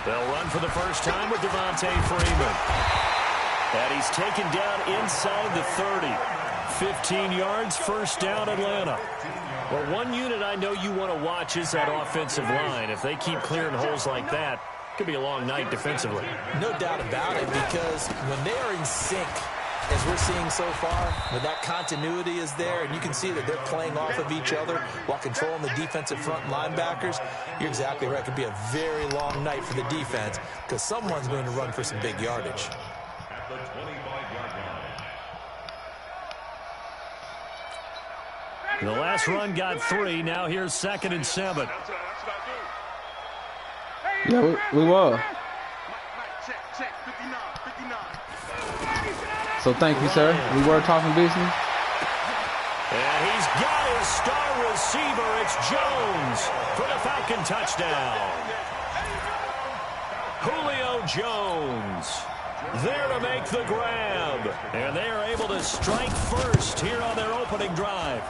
They'll run for the first time with Devontae Freeman. And he's taken down inside the 30. 15 yards, first down, Atlanta. Well, one unit I know you want to watch is that offensive line. If they keep clearing holes like that, it could be a long night defensively. No doubt about it, because when they are in sync, as we're seeing so far, when that continuity is there, and you can see that they're playing off of each other while controlling the defensive front linebackers, you're exactly right. It could be a very long night for the defense because someone's going to run for some big yardage. The last run got 3. Now here's 2nd and 7. Yeah, we were. So thank you, sir. We were talking business. And he's got his star receiver. It's Jones for the Falcon touchdown. Julio Jones there to make the grab. And they are able to strike first here on their opening drive.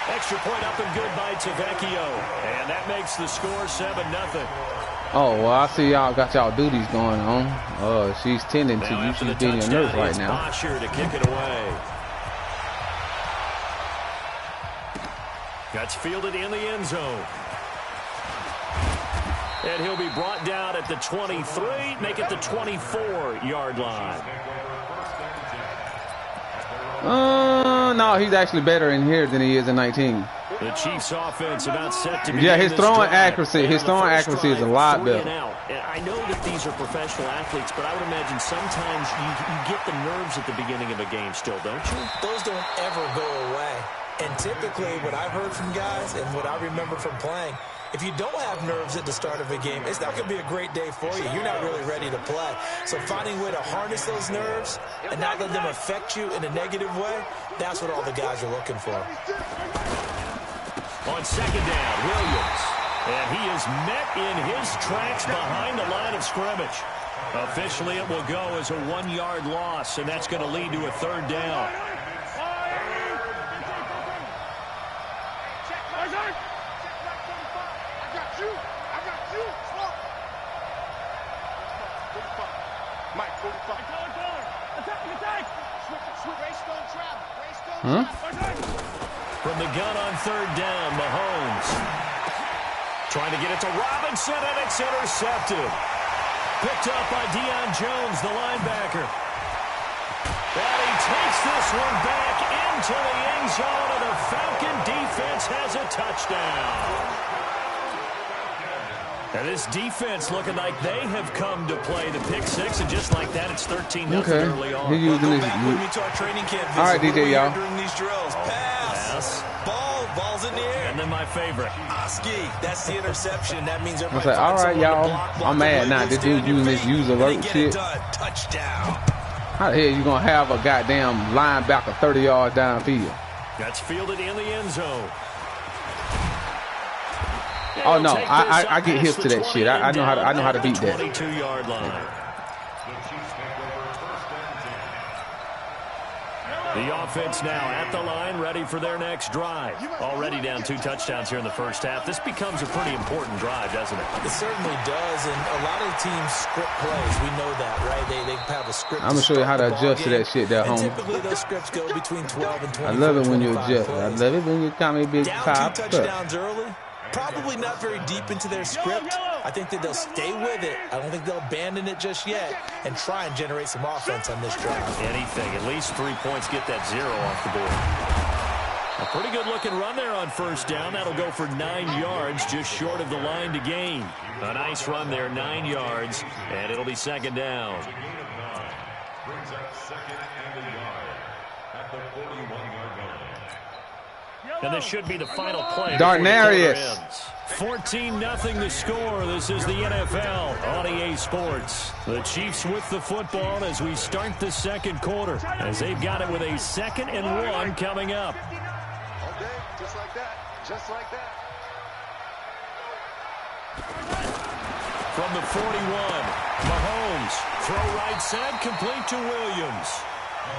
Extra point up and good by Tavecchio. And that makes the score 7-0. Oh, well, I see y'all got y'all duties going on. She's tending to you. She's being a nurse right now. Bosher to kick it away. That's fielded in the end zone. And he'll be brought down at the 23, make it the 24-yard line. No, he's actually better in here than he is in 19. The Chiefs offense about set to begin. Yeah, his throwing accuracy is a lot better. I know that these are professional athletes, but I would imagine sometimes you get the nerves at the beginning of a game still, don't you? Those don't ever go away. And typically what I've heard from guys and what I remember from playing, if you don't have nerves at the start of a game, it's not going to be a great day for you. You're not really ready to play. So finding a way to harness those nerves and not let them affect you in a negative way, that's what all the guys are looking for. On 2nd down, Williams. And he is met in his tracks behind the line of scrimmage. Officially, it will go as a 1-yard loss, and that's going to lead to a 3rd down. From the gun on 3rd down, Mahomes trying to get it to Robinson, and it's intercepted. Picked up by Deion Jones, the linebacker. And he takes this one back into the end zone, and the Falcon defense has a touchdown. And this defense looking like they have come to play the pick 6, and just like that, it's 13-0 early on. He's using his. All right, DJ, y'all. During these drills, pass, ball's in the air, and then my favorite, Oski. That's the interception. That means I say, all right, y'all. I'm mad now. This dude using this use alert shit. Touchdown. How the hell you gonna have a goddamn linebacker 30 yards downfield? That's fielded in the end zone. Oh no, I get hits to that shit. I know how to beat that. 22-yard line. The offense now at the line, ready for their next drive. Already down 2 touchdowns here in the first half. This becomes a pretty important drive, doesn't it? It certainly does, and a lot of teams script plays. We know that, right? They have a script. I'm gonna show you how to adjust to that shit, there, homie. Typically, those scripts go between 12 and 24. I love it when you adjust. I love it when you call me big top. Down 2 touchdowns early. Probably not very deep into their script. I think that they'll stay with it. I don't think they'll abandon it just yet and try and generate some offense on this drive. Anything. At least 3 points, get that 0 off the board. A pretty good-looking run there on 1st down. That'll go for 9 yards, just short of the line to gain. A nice run there, 9 yards, and it'll be 2nd down. Brings up 2nd and a yard at the 41-yard line. And this should be the final play. Darnarius. 14-0 the score. This is the NFL on EA Sports. The Chiefs with the football as we start the 2nd quarter, as they've got it with a 2nd and 1 coming up. Okay, just like that. Just like that. From the 41, Mahomes, throw right side, complete to Williams.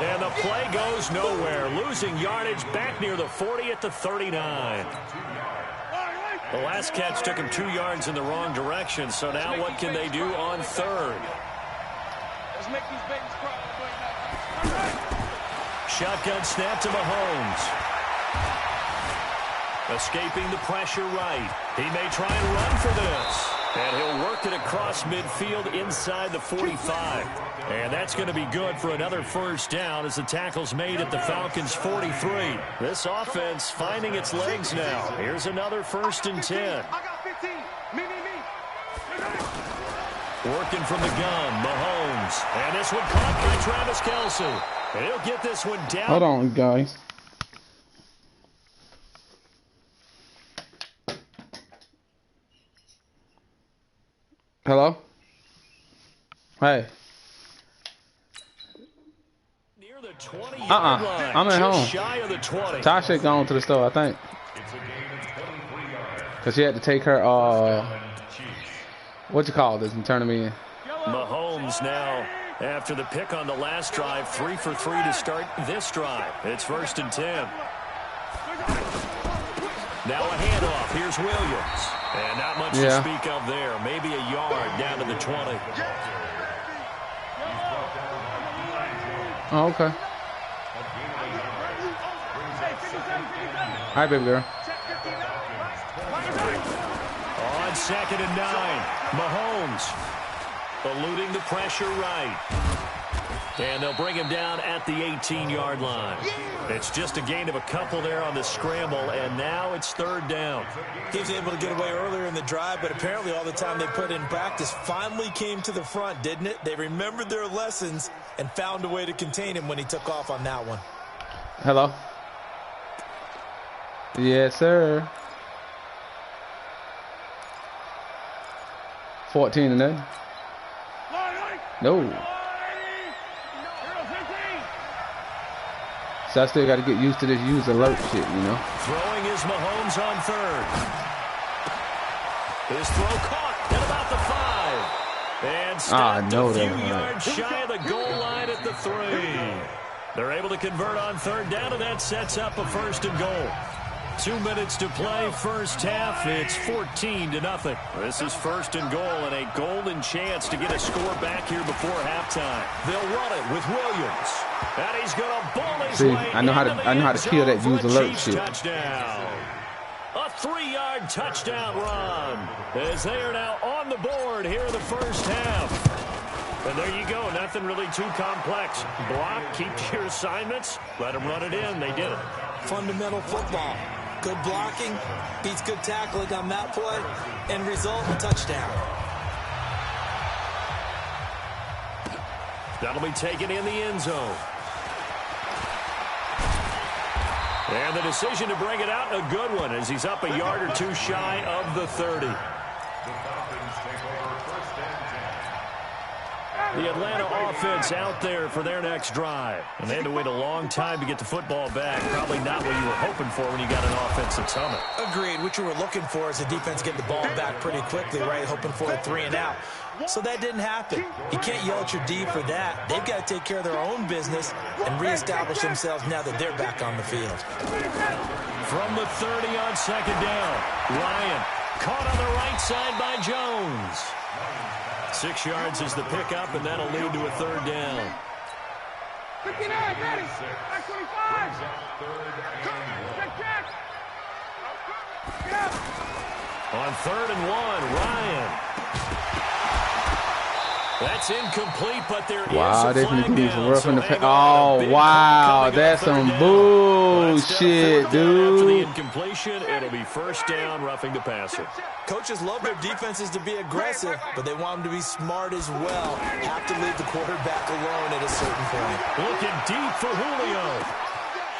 And the play goes nowhere, losing yardage back near the 40 at the 39. The last catch took him 2 yards in the wrong direction, so now what can they do on third? Let's make these babies cry. Shotgun snap to Mahomes. Escaping the pressure right. He may try and run for this. And he'll work it across midfield inside the 45. And that's going to be good for another first down as the tackle's made at the Falcons' 43. This offense finding its legs now. Here's another 1st and 10. I got 15. Me. Working from the gun, Mahomes. And this one caught by Travis Kelce. He'll get this one down. Hold on, guys. Hello? Hey. Near the 20-yard line. I'm at home. Shy of the 20. Tasha gone to the store, I think. Because she had to take her, what you call this, and turn them in. Mahomes now, after the pick on the last drive, 3 for 3 to start this drive. It's 1st and 10. Now a handoff. Here's Williams. And not much to speak of there. Maybe a yard down to the 20. Oh, okay. Hi, baby girl. On 2nd and 9, Mahomes eluding the pressure right. And they'll bring him down at the 18-yard line. It's just a gain of a couple there on the scramble, and now it's 3rd down. He was able to get away earlier in the drive, but apparently all the time they put in practice finally came to the front, didn't it? They remembered their lessons and found a way to contain him when he took off on that one. Hello? Yes, sir. 14 and 0. No. So I still got to get used to this use alert shit, you know. Throwing is Mahomes on 3rd. His throw caught at about the 5. And stopped a few yards shy of the goal line at the 3. They're able to convert on 3rd down, and that sets up a 1st and goal. 2 minutes to play, first half. It's 14-0. This is 1st and goal, and a golden chance to get a score back here before halftime. They'll run it with Williams, and he's going to ball his way. I know how to kill that use alert shit. Touchdown. A 3-yard touchdown run as they are now on the board here in the first half. And there you go. Nothing really too complex. Block, keep your assignments, let them run it in. They did it. Fundamental football. Good blocking, beats good tackling on that play, and result, a touchdown. That'll be taken in the end zone. And the decision to bring it out, a good one, as he's up a yard or 2 shy of the 30. The Atlanta offense out there for their next drive. And they had to wait a long time to get the football back. Probably not what you were hoping for when you got an offensive summit. Agreed. What you were looking for is the defense get the ball back pretty quickly, right? Hoping for a 3 and out. So that didn't happen. You can't yell at your D for that. They've got to take care of their own business and reestablish themselves now that they're back on the field. From the 30 on 2nd down, Ryan caught on the right side by Jones. 6 yards is the pickup, and that'll lead to a 3rd down. 59, ready. 25. On 3rd and 1, Ryan. That's incomplete, but there is a flag down. So oh, wow, that's some bullshit, dude. After the incompletion, it'll be 1st down, roughing the passer. Coaches love their defenses to be aggressive, but they want them to be smart as well. Have to leave the quarterback alone at a certain point. Looking deep for Julio.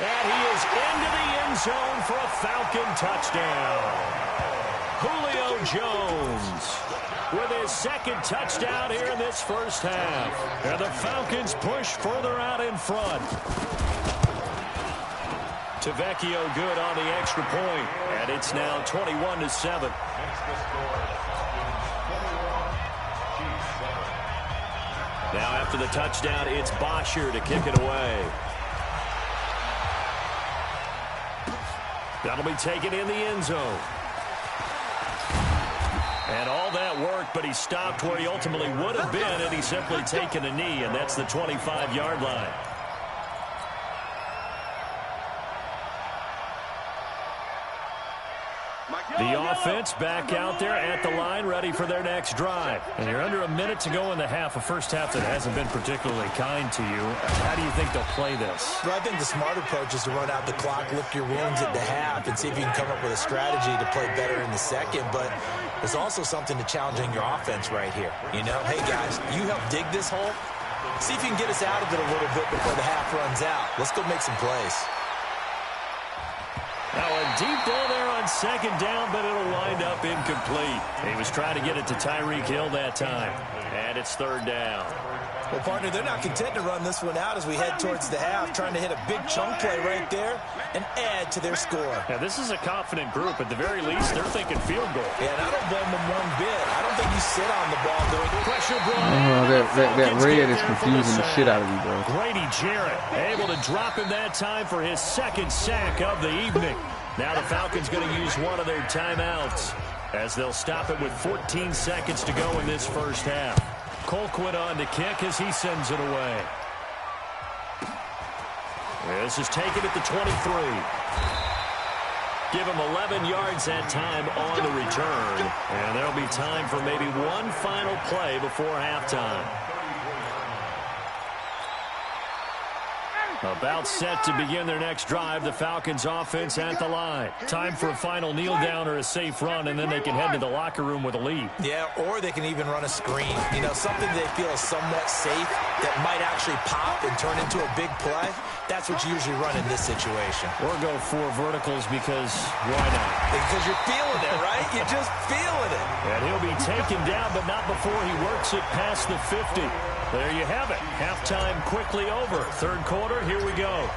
And he is into the end zone for a Falcon touchdown. Julio Jones with his 2nd touchdown here in this first half. And the Falcons push further out in front. Tavecchio good on the extra point, and it's now 21-7. Now after the touchdown, it's Bosher to kick it away. That'll be taken in the end zone. And all that work, but he stopped where he ultimately would have been had he simply taken a knee, and that's the 25-yard line. The offense back out there at the line, ready for their next drive. And you're under a minute to go in the half, a first half that hasn't been particularly kind to you. How do you think they'll play this? Well, I think the smart approach is to run out the clock, lick your wounds at the half, and see if you can come up with a strategy to play better in the second. But there's also something to challenging your offense right here. You know, hey, guys, you help dig this hole. See if you can get us out of it a little bit before the half runs out. Let's go make some plays. Now a deep ball there on second down, but it'll wind up incomplete. He was trying to get it to Tyreek Hill that time. And it's third down. Well, partner, they're not content to run this one out as we head towards the half, trying to hit a big chunk play right there and add to their score. Now, this is a confident group. At the very least, they're thinking field goal. Yeah, and I don't blame them one bit. I don't think you sit on the ball doing pressure brought that red is confusing the shit out of me, bro. Grady Jarrett able to drop him that time for his second sack of the evening. Now the Falcons going to use one of their timeouts as they'll stop it with 14 seconds to go in this first half. Colquitt on to kick as he sends it away. This is taken at the 23. Give him 11 yards that time on the return. And there'll be time for maybe one final play before halftime. About set to begin their next drive, the Falcons offense at the line. Time for a final kneel down or a safe run, and then they can head to the locker room with a lead. Yeah, or they can even run a screen. You know, something they feel is somewhat safe that might actually pop and turn into a big play. That's what you usually run in this situation. Or go four verticals because why not? Because you're feeling it, right? You're just feeling it. And he'll be taken down, but not before he works it past the 50. There you have it. Halftime quickly over. Third quarter, here we go.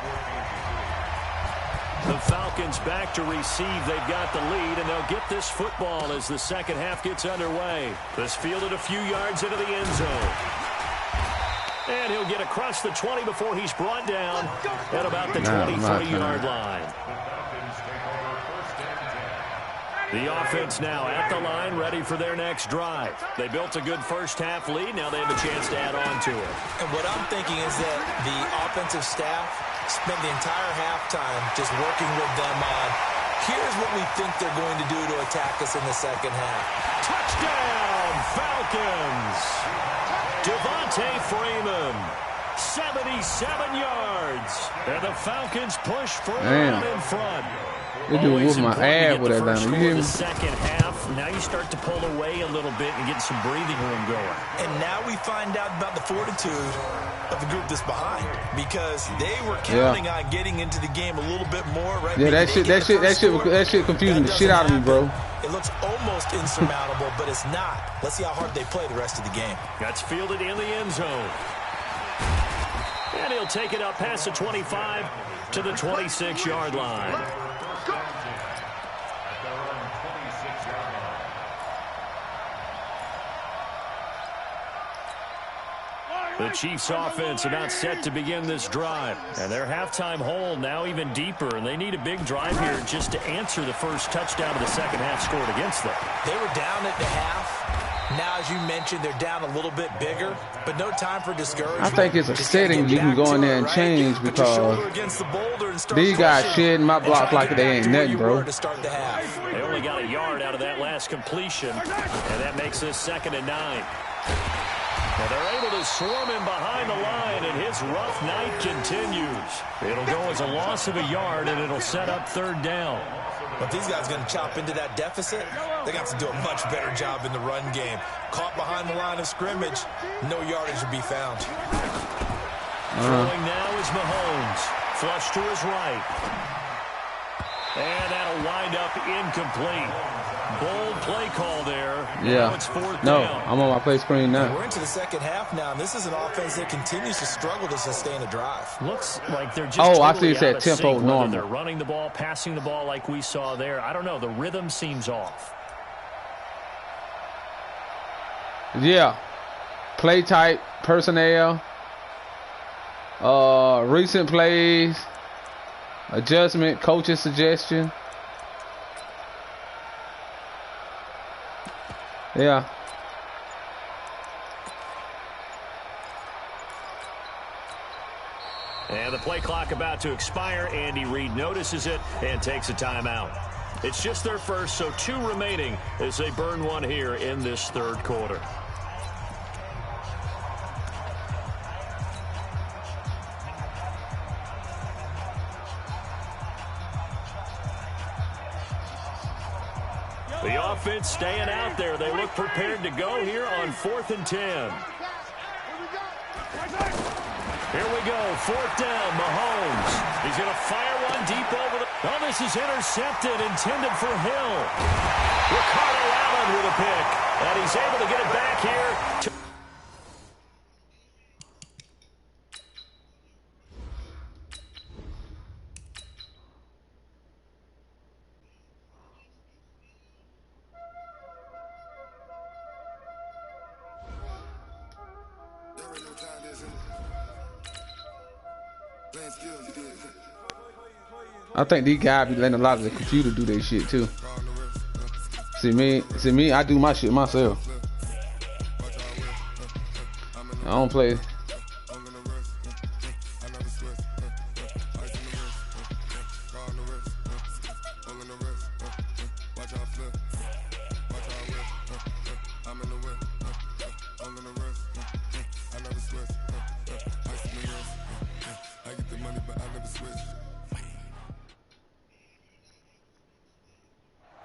The Falcons back to receive. They've got the lead, and they'll get this football as the second half gets underway. This fielded a few yards into the end zone. And he'll get across the 20 before he's brought down at about the 23-yard line. The offense now at the line, ready for their next drive. They built a good first-half lead. Now they have a chance to add on to it. And what I'm thinking is that the offensive staff spent the entire halftime just working with them on, here's what we think they're going to do to attack us in the second half. Touchdown, Falcons! Devontae Freeman, 77 yards. And the Falcons push further on in front. They do whoop my ass with that down. You hear me? The second half, now you start to pull away a little bit and get some breathing room going. And now we find out about the fortitude of the group that's behind, because they were counting on getting into the game a little bit more. Right? Yeah, that shit confusing the shit out of me, bro. It looks almost insurmountable, but it's not. Let's see how hard they play the rest of the game. That's fielded in the end zone. And he'll take it up past the 25 to the 26-yard line. The Chiefs offense about set to begin this drive. And their halftime hole now even deeper. And they need a big drive here just to answer the first touchdown of the second half scored against them. They were down at the half. Now, as you mentioned, they're down a little bit bigger, but no time for discouragement. I think it's a setting you can go in there and change, because these guys shedding my blocks like they ain't nothing, bro. They only got a yard out of that last completion, and that makes this 2nd and 9. Well, they're able to swarm him behind the line, and his rough night continues. It'll go as a loss of a yard, and it'll set up third down. But these guys are going to chop into that deficit. They got to do a much better job in the run game. Caught behind the line of scrimmage, no yardage to be found. Throwing now is Mahomes. Flush to his right. And that'll wind up incomplete. Bold play call there. Yeah. Now it's fourth no, down. I'm on my play screen now. We're into the second half now, and this is an offense that continues to struggle to sustain a drive. Looks like they're just I see it's at tempo sync, normal. They're running the ball, passing the ball like we saw there. I don't know. The rhythm seems off. Yeah. Play type, personnel, recent plays, adjustment, coach's suggestion. Yeah. And the play clock about to expire. Andy Reid notices it and takes a timeout. It's just their first, so 2 remaining as they burn one here in this third quarter. The offense staying out there. They look prepared to go here on 4th and 10. Here we go, 4th down, Mahomes. He's going to fire one deep over the... Oh, this is intercepted, intended for Hill. Ricardo Allen with a pick, and he's able to get it back here. I think these guys be letting a lot of the computer do their shit too. See me, I do my shit myself. I don't play.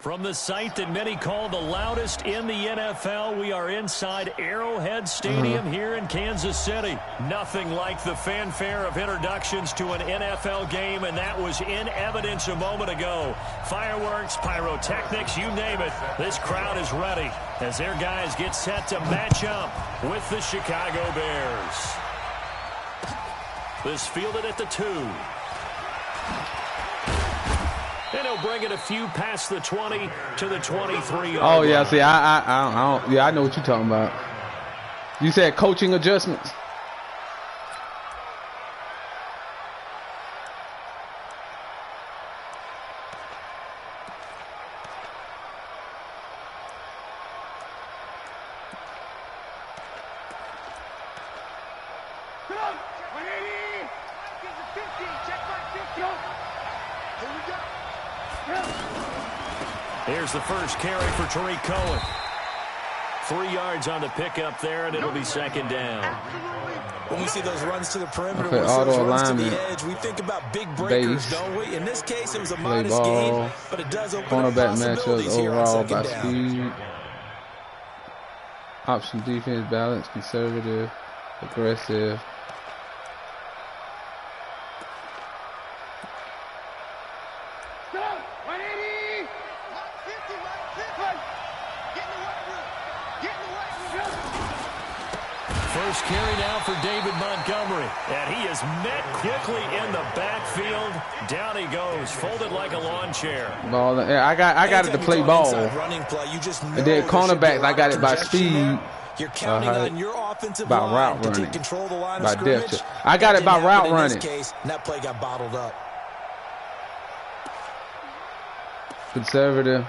From the site that many call the loudest in the NFL, we are inside Arrowhead Stadium here in Kansas City. Nothing like the fanfare of introductions to an NFL game, and that was in evidence a moment ago. Fireworks, pyrotechnics, you name it. This crowd is ready as their guys get set to match up with the Chicago Bears. This fielded at the 2. And he'll bring it a few past the 20 to the 23. Oh yeah, see, I don't. Yeah, I know what you're talking about. You said coaching adjustments. Here's the first carry for Tariq Cohen. 3 yards on the pickup there, and it'll be 2nd down. When we see those runs to the perimeter, okay, those runs to the edge, we think about big breakers, don't we? In this case, it was a modest gain, but it does open up possibilities here on 2nd down. Speed. Option defense, balance, conservative, aggressive. First carry now for David Montgomery. And he is met quickly in the backfield. Down he goes, folded like a lawn chair. Ball. I got it to play ball. And then cornerbacks, I got it by speed. You're counting on your offensive by line route to running. take control of the line of By scrimmage. depth. I got it by route running. In this case, and that play got bottled up. Conservative.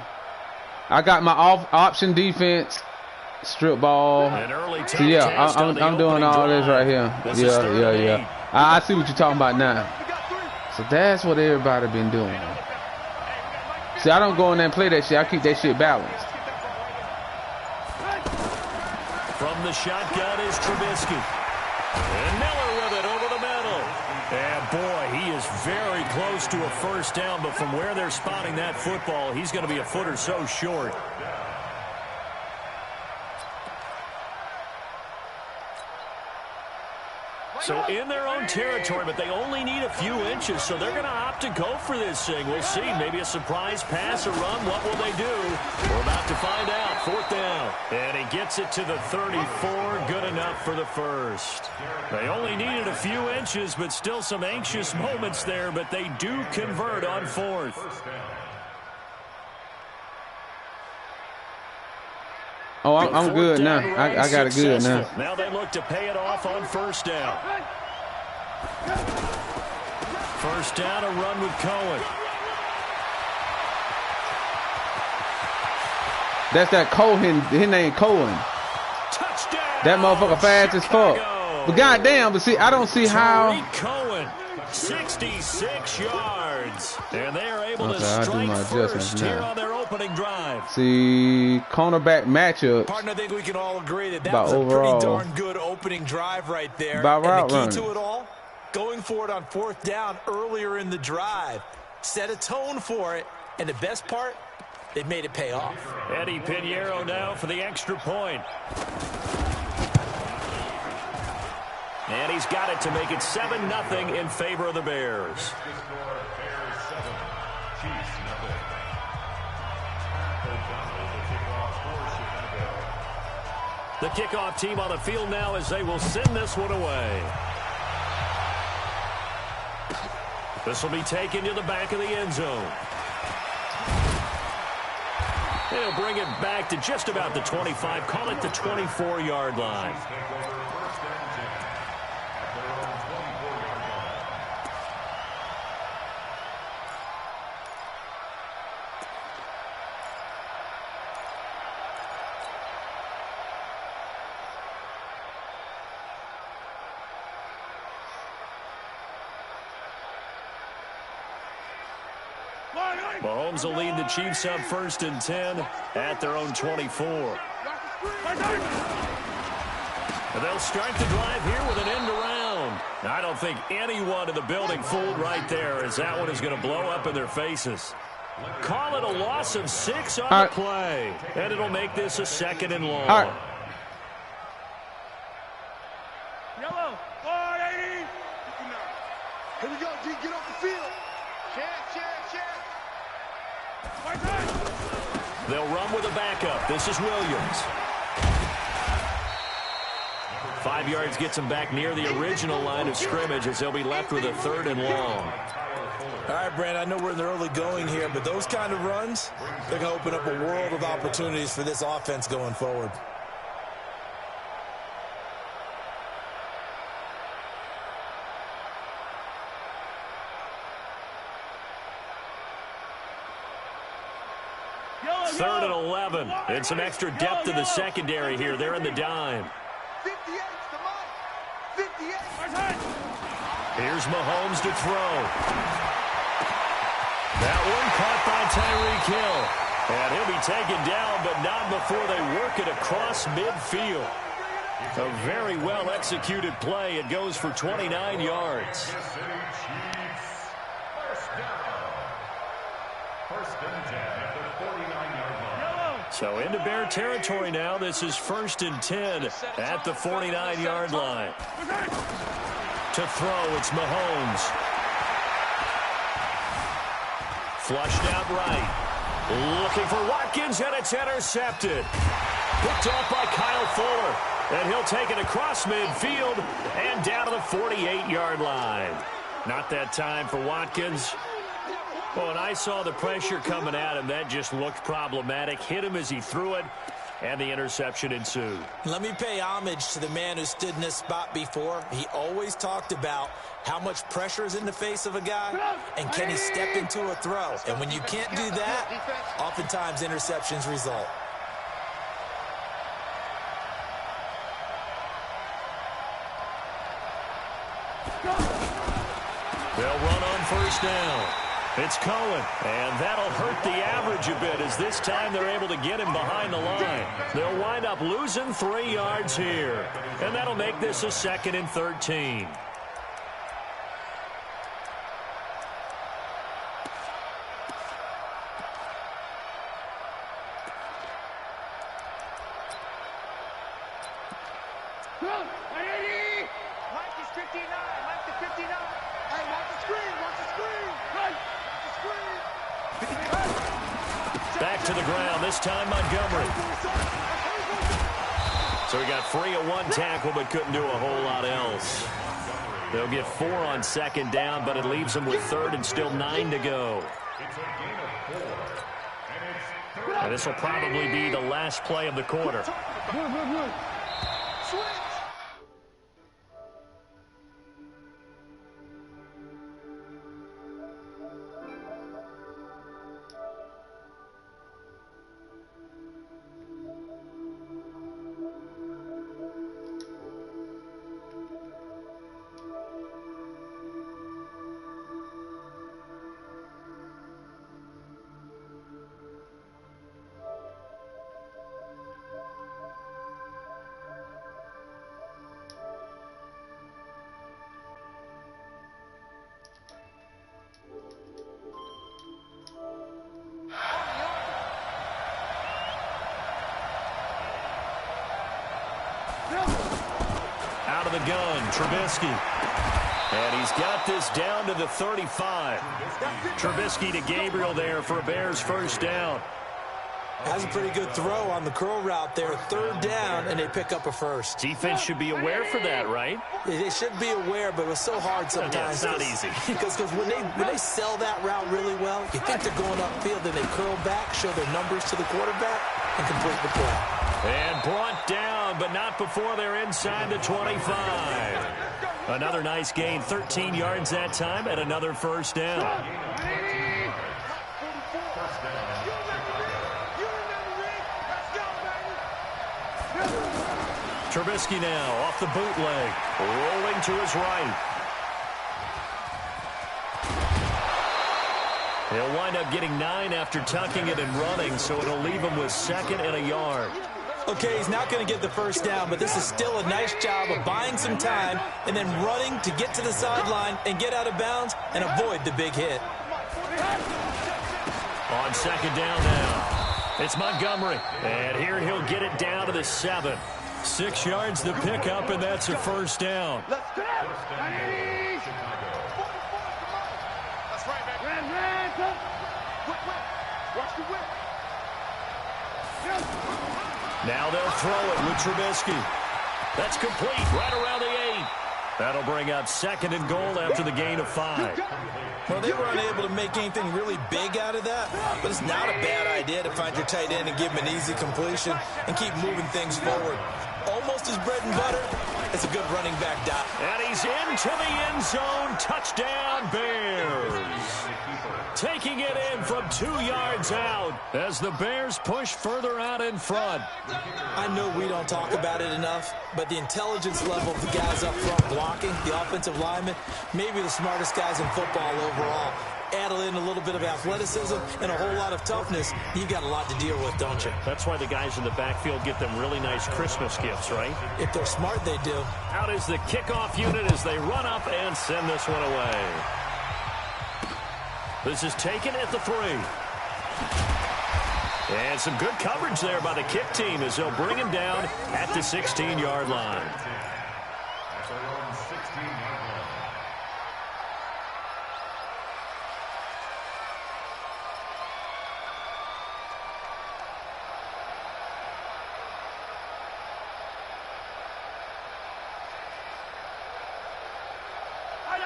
I got my option defense. Strip ball. So yeah, I'm doing all this right here. Yeah. I see what you're talking about now. So that's what everybody been doing. See, I don't go in there and play that shit. I keep that shit balanced. From the shotgun is Trubisky. And Miller with it over the middle. And boy, he is very close to a first down, but from where they're spotting that football, he's going to be a foot or so short. So in their own territory, but they only need a few inches, so they're going to opt to go for this thing. We'll see. Maybe a surprise pass or run. What will they do? We're about to find out. 4th down. And he gets it to the 34. Good enough for the first. They only needed a few inches, but still some anxious moments there, but they do convert on 4th. Oh, I'm good now. I got it good now. Now they look to pay it off on 1st down. 1st down, a run with Cohen. That's that Cohen. His name Cohen. Touchdown. That motherfucker fast as fuck. But goddamn, but see, I don't see how. Tariq Cohen, 66 yards. And they are able to strike first here on their opening drive. See, cornerback matchups. Partner, I think we can all agree that was a pretty darn good opening drive right there. By route and the key to it all, going for it on 4th down earlier in the drive. Set a tone for it. And the best part, they made it pay off. Eddie Pinheiro now for the extra point. And he's got it to make it 7-0 in favor of the Bears. The kickoff team on the field now as they will send this one away. This will be taken to the back of the end zone. They'll bring it back to just about the 25. Call it the 24-yard line. Mahomes will lead the Chiefs up 1st and 10 at their own 24. And they'll start the drive here with an end around. I don't think anyone in the building fooled right there, as that one is going to blow up in their faces. Call it a loss of 6 on the play, and it'll make this a 2nd and long. Yellow, 480. Here we go, D, get off the field. Check. They'll run with a backup. This is Williams. 5 yards gets them back near the original line of scrimmage as they'll be left with a 3rd and long. All right, Brand, I know we're in the early going here, but those kind of runs, they're going to open up a world of opportunities for this offense going forward. Third and 11. And some extra depth in the secondary here. They're in the dime. 58, the mark. 58. Here's Mahomes to throw. That one caught by Tyreek Hill. And he'll be taken down, but not before they work it across midfield. A very well-executed play. It goes for 29 yards. So into Bear territory now. This is 1st and 10 at the 49-yard line. To throw, it's Mahomes. Flushed out right. Looking for Watkins, and it's intercepted. Picked off by Kyle Fuller. And he'll take it across midfield and down to the 48-yard line. Not that time for Watkins. Well, when I saw the pressure coming at him, that just looked problematic. Hit him as he threw it, and the interception ensued. Let me pay homage to the man who stood in this spot before. He always talked about how much pressure is in the face of a guy, and can he step into a throw? And when you can't do that, oftentimes interceptions result. They'll run on 1st down. It's Cohen, and that'll hurt the average a bit as this time they're able to get him behind the line. They'll wind up losing 3 yards here, and that'll make this a 2nd and 13. Back to the ground, this time Montgomery. So he got free of one tackle but couldn't do a whole lot else. They'll get 4 on 2nd down, but it leaves them with 3rd and still 9 to go. And this will probably be the last play of the quarter. Out of the gun, Trubisky. And he's got this down to the 35. Trubisky to Gabriel there for a Bears first down. That's a pretty good throw on the curl route there. Third down, and they pick up a first. Defense should be aware for that, right? They should be aware, but it's so hard sometimes. Yeah, it's not easy. Because when they sell that route really well, you think they're going upfield, then they curl back, show their numbers to the quarterback, and complete the play. And brought down, but not before they're inside the 25. Another nice gain, 13 yards that time, and another first down. Trubisky now off the bootleg, rolling to his right. He'll wind up getting 9 after tucking it and running, so it'll leave him with 2nd and a yard. Okay, he's not going to get the first down, but this is still a nice job of buying some time and then running to get to the sideline and get out of bounds and avoid the big hit. On 2nd down now, it's Montgomery, and here he'll get it down to the 7. 6 yards to pick up, and that's a first down. That's right, man. Watch the whip. Now they'll throw it with Trubisky. That's complete right around the 8. That'll bring up 2nd and goal after the gain of 5. Well, they were unable to make anything really big out of that, but it's not a bad idea to find your tight end and give him an easy completion and keep moving things forward. Almost his bread and butter. It's a good running back dot. And he's into the end zone. Touchdown, Bears. Taking it in from 2 yards out as the Bears push further out in front. I know we don't talk about it enough, but the intelligence level of the guys up front blocking, the offensive linemen, maybe the smartest guys in football overall. Add in a little bit of athleticism and a whole lot of toughness, you've got a lot to deal with, don't you? That's why the guys in the backfield get them really nice Christmas gifts, right? If they're smart, they do. Out is the kickoff unit as they run up and send this one away. This is taken at the 3. And some good coverage there by the kick team as they'll bring him down at the 16-yard line.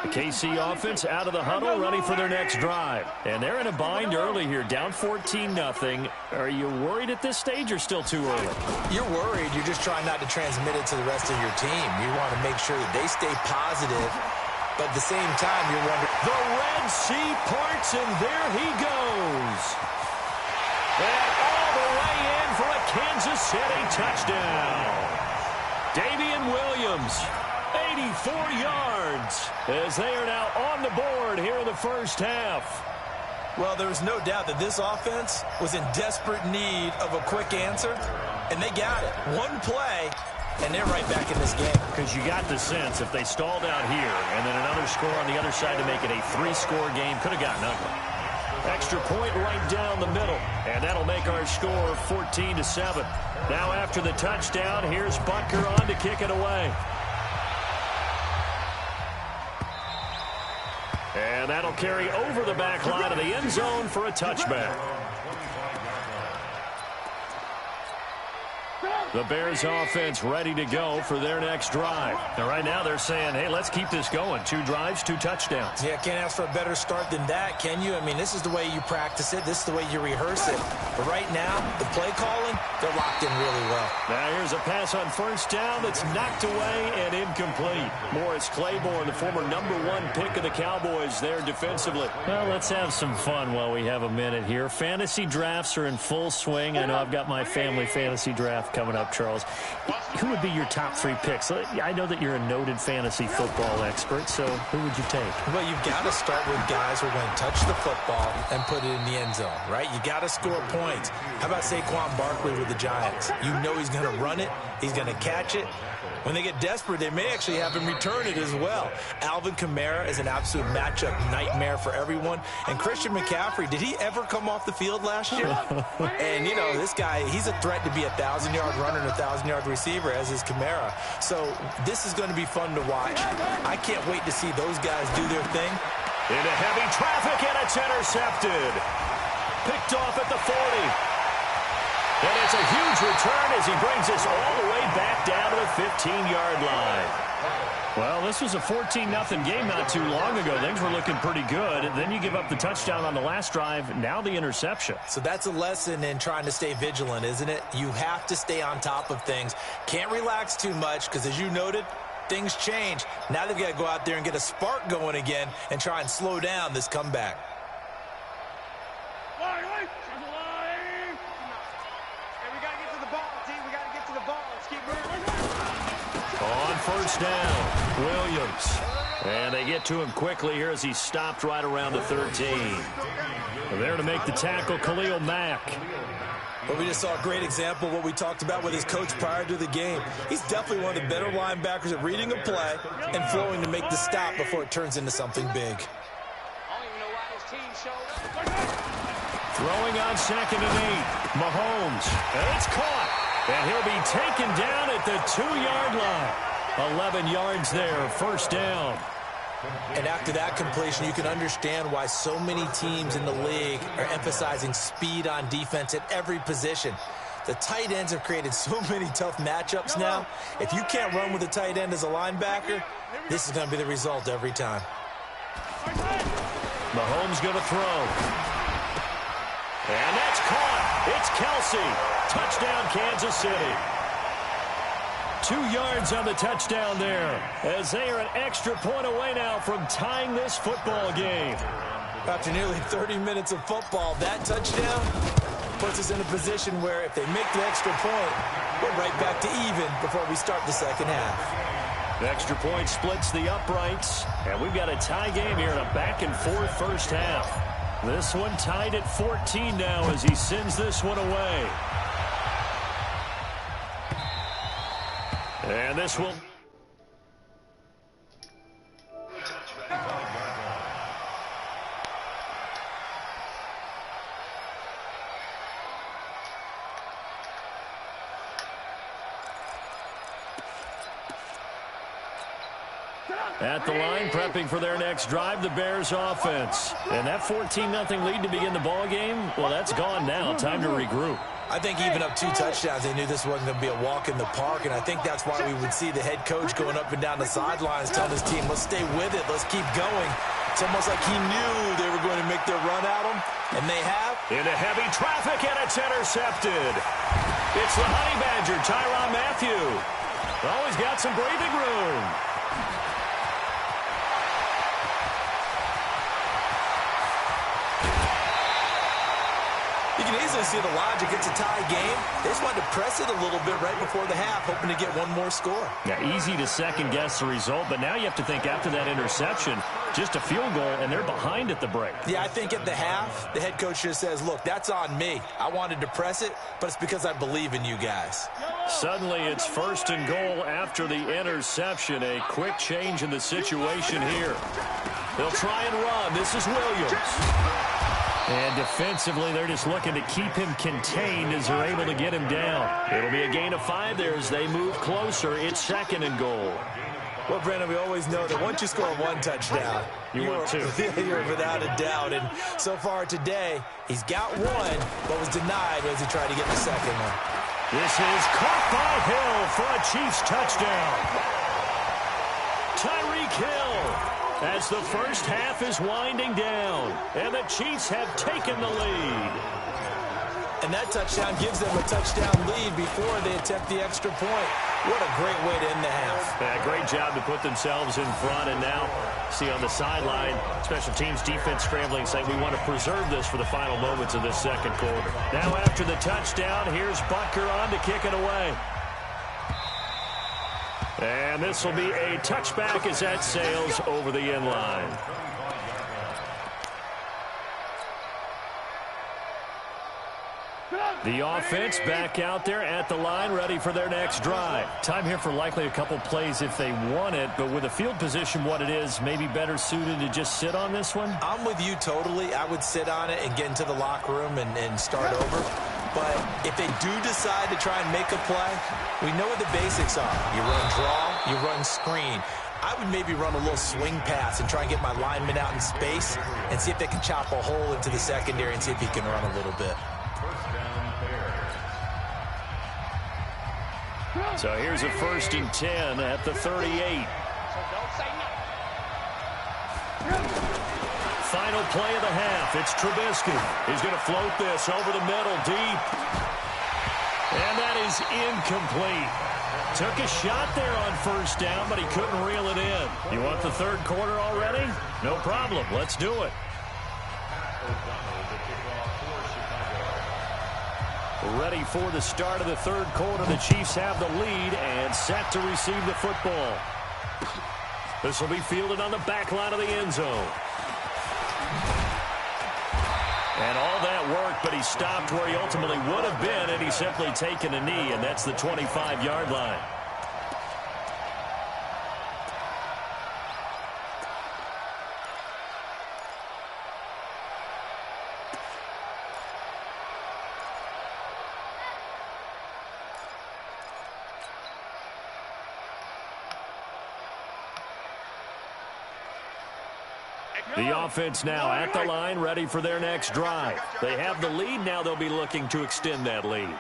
The KC offense out of the huddle, ready for their next drive. And they're in a bind early here, down 14-0. Are you worried at this stage or still too early? You're worried. You're just trying not to transmit it to the rest of your team. You want to make sure that they stay positive, but at the same time, you're wondering. The Red Sea parts, and there he goes. And all the way in for a Kansas City touchdown. Damian Williams. 84 yards as they are now on the board here in the first half. Well, there's no doubt that this offense was in desperate need of a quick answer, and they got it. One play, and they're right back in this game. Because you got the sense if they stalled out here and then another score on the other side to make it a 3-score game, could have gotten ugly. Extra point right down the middle, and that'll make our score 14-7. Now after the touchdown, here's Butker on to kick it away. And that'll carry over the back line of the end zone for a touchback. The Bears offense ready to go for their next drive. And right now they're saying, hey, let's keep this going. 2 drives, 2 touchdowns. Yeah, can't ask for a better start than that, can you? I mean, this is the way you practice it. This is the way you rehearse it. But right now, the play calling, they're locked in really well. Now here's a pass on first down that's knocked away and incomplete. Morris Claiborne, the former #1 pick of the Cowboys there defensively. Well, let's have some fun while we have a minute here. Fantasy drafts are in full swing. I know I've got my family fantasy draft coming up, Charles. Who would be your top 3 picks? I know that you're a noted fantasy football expert, so who would you take? Well, you've got to start with guys who are going to touch the football and put it in the end zone, right? You got to score points. How about Saquon Barkley with the Giants? You know he's going to run it. He's going to catch it. When they get desperate, they may actually have him return it as well. Alvin Kamara is an absolute matchup nightmare for everyone. And Christian McCaffrey, did he ever come off the field last year? And, you know, this guy, he's a threat to be a 1,000-yard runner and a 1,000-yard receiver, as is Kamara. So this is going to be fun to watch. I can't wait to see those guys do their thing. Into heavy traffic, and it's intercepted. Picked off at the 40. And it's a huge return as he brings us all the way back down to the 15-yard line. Well, this was a 14-0 game not too long ago. Things were looking pretty good. And then you give up the touchdown on the last drive. Now the interception. So that's a lesson in trying to stay vigilant, isn't it? You have to stay on top of things. Can't relax too much because, as you noted, things change. Now they've got to go out there and get a spark going again and try and slow down this comeback. On first down, Williams. And they get to him quickly here as he stopped right around the 13. There to make the tackle, Khalil Mack. But we just saw a great example of what we talked about with his coach prior to the game. He's definitely one of the better linebackers at reading a play and flowing to make the stop before it turns into something big. Throwing on 2nd and 8. Mahomes. And it's caught. And he'll be taken down at the 2-yard line. 11 yards there, first down. And after that completion, you can understand why so many teams in the league are emphasizing speed on defense at every position. The tight ends have created so many tough matchups now. If you can't run with a tight end as a linebacker, this is going to be the result every time. Mahomes going to throw. And that's caught. It's Kelsey. Touchdown, Kansas City. 2 yards on the touchdown there, as they are an extra point away now from tying this football game. After nearly 30 minutes of football, that touchdown puts us in a position where if they make the extra point, we're right back to even before we start the second half. The extra point splits the uprights, and we've got a tie game here in a back-and-forth first half. This one tied at 14 now as he sends this one away. And this will... At the line, prepping for their next drive, the Bears offense. And that 14-0 lead to begin the ball game, well, that's gone now. Time to regroup. I think even up 2 touchdowns, they knew this wasn't going to be a walk in the park, and I think that's why we would see the head coach going up and down the sidelines telling his team, let's stay with it, let's keep going. It's almost like he knew they were going to make their run at him, and they have. Into heavy traffic, and it's intercepted. It's the Honey Badger, Tyrann Mathieu. Always got some breathing room. You can easily see the logic. It's a tie game. They just wanted to press it a little bit right before the half, hoping to get one more score. Yeah, easy to second-guess the result, but now you have to think after that interception, just a field goal, and they're behind at the break. Yeah, I think at the half, the head coach just says, look, that's on me. I wanted to press it, but it's because I believe in you guys. Suddenly, it's 1st and goal after the interception. A quick change in the situation here. They'll try and run. This is Williams. And defensively, they're just looking to keep him contained as they're able to get him down. It'll be a gain of 5 there as they move closer. It's 2nd and goal. Well, Brandon, we always know that once you score 1 touchdown, you want 2. You're without a doubt. And so far today, he's got 1, but was denied as he tried to get the second one. This is caught by Hill for a Chiefs touchdown. Tyreek Hill. As the first half is winding down, and the Chiefs have taken the lead. And that touchdown gives them a touchdown lead before they attempt the extra point. What a great way to end the half. Yeah, great job to put themselves in front, and now see on the sideline, special teams defense scrambling, saying we want to preserve this for the final moments of this second quarter. Now after the touchdown, here's Butker on to kick it away. And this will be a touchback as that sails over the end line. The offense back out there at the line, ready for their next drive. Time here for likely a couple plays if they want it, but with the field position what it is, maybe better suited to just sit on this one? I'm with you totally. I would sit on it and get into the locker room and start over. But if they do decide to try and make a play, we know what the basics are. You run draw, you run screen. I would maybe run a little swing pass and try and get my lineman out in space and see if they can chop a hole into the secondary and see if he can run a little bit. So here's a 1st and 10 at the 38. Final play of the half. It's Trubisky. He's going to float this over the middle, deep. And that is incomplete. Took a shot there on 1st down, but he couldn't reel it in. You want the 3rd quarter already? No problem. Let's do it. Ready for the start of the 3rd quarter. The Chiefs have the lead and set to receive the football. This will be fielded on the back line of the end zone. And all that work, but he stopped where he ultimately would have been, and he's simply taken a knee, and that's the 25-yard line. The offense now at the line, ready for their next drive. They have the lead. Now they'll be looking to extend that lead.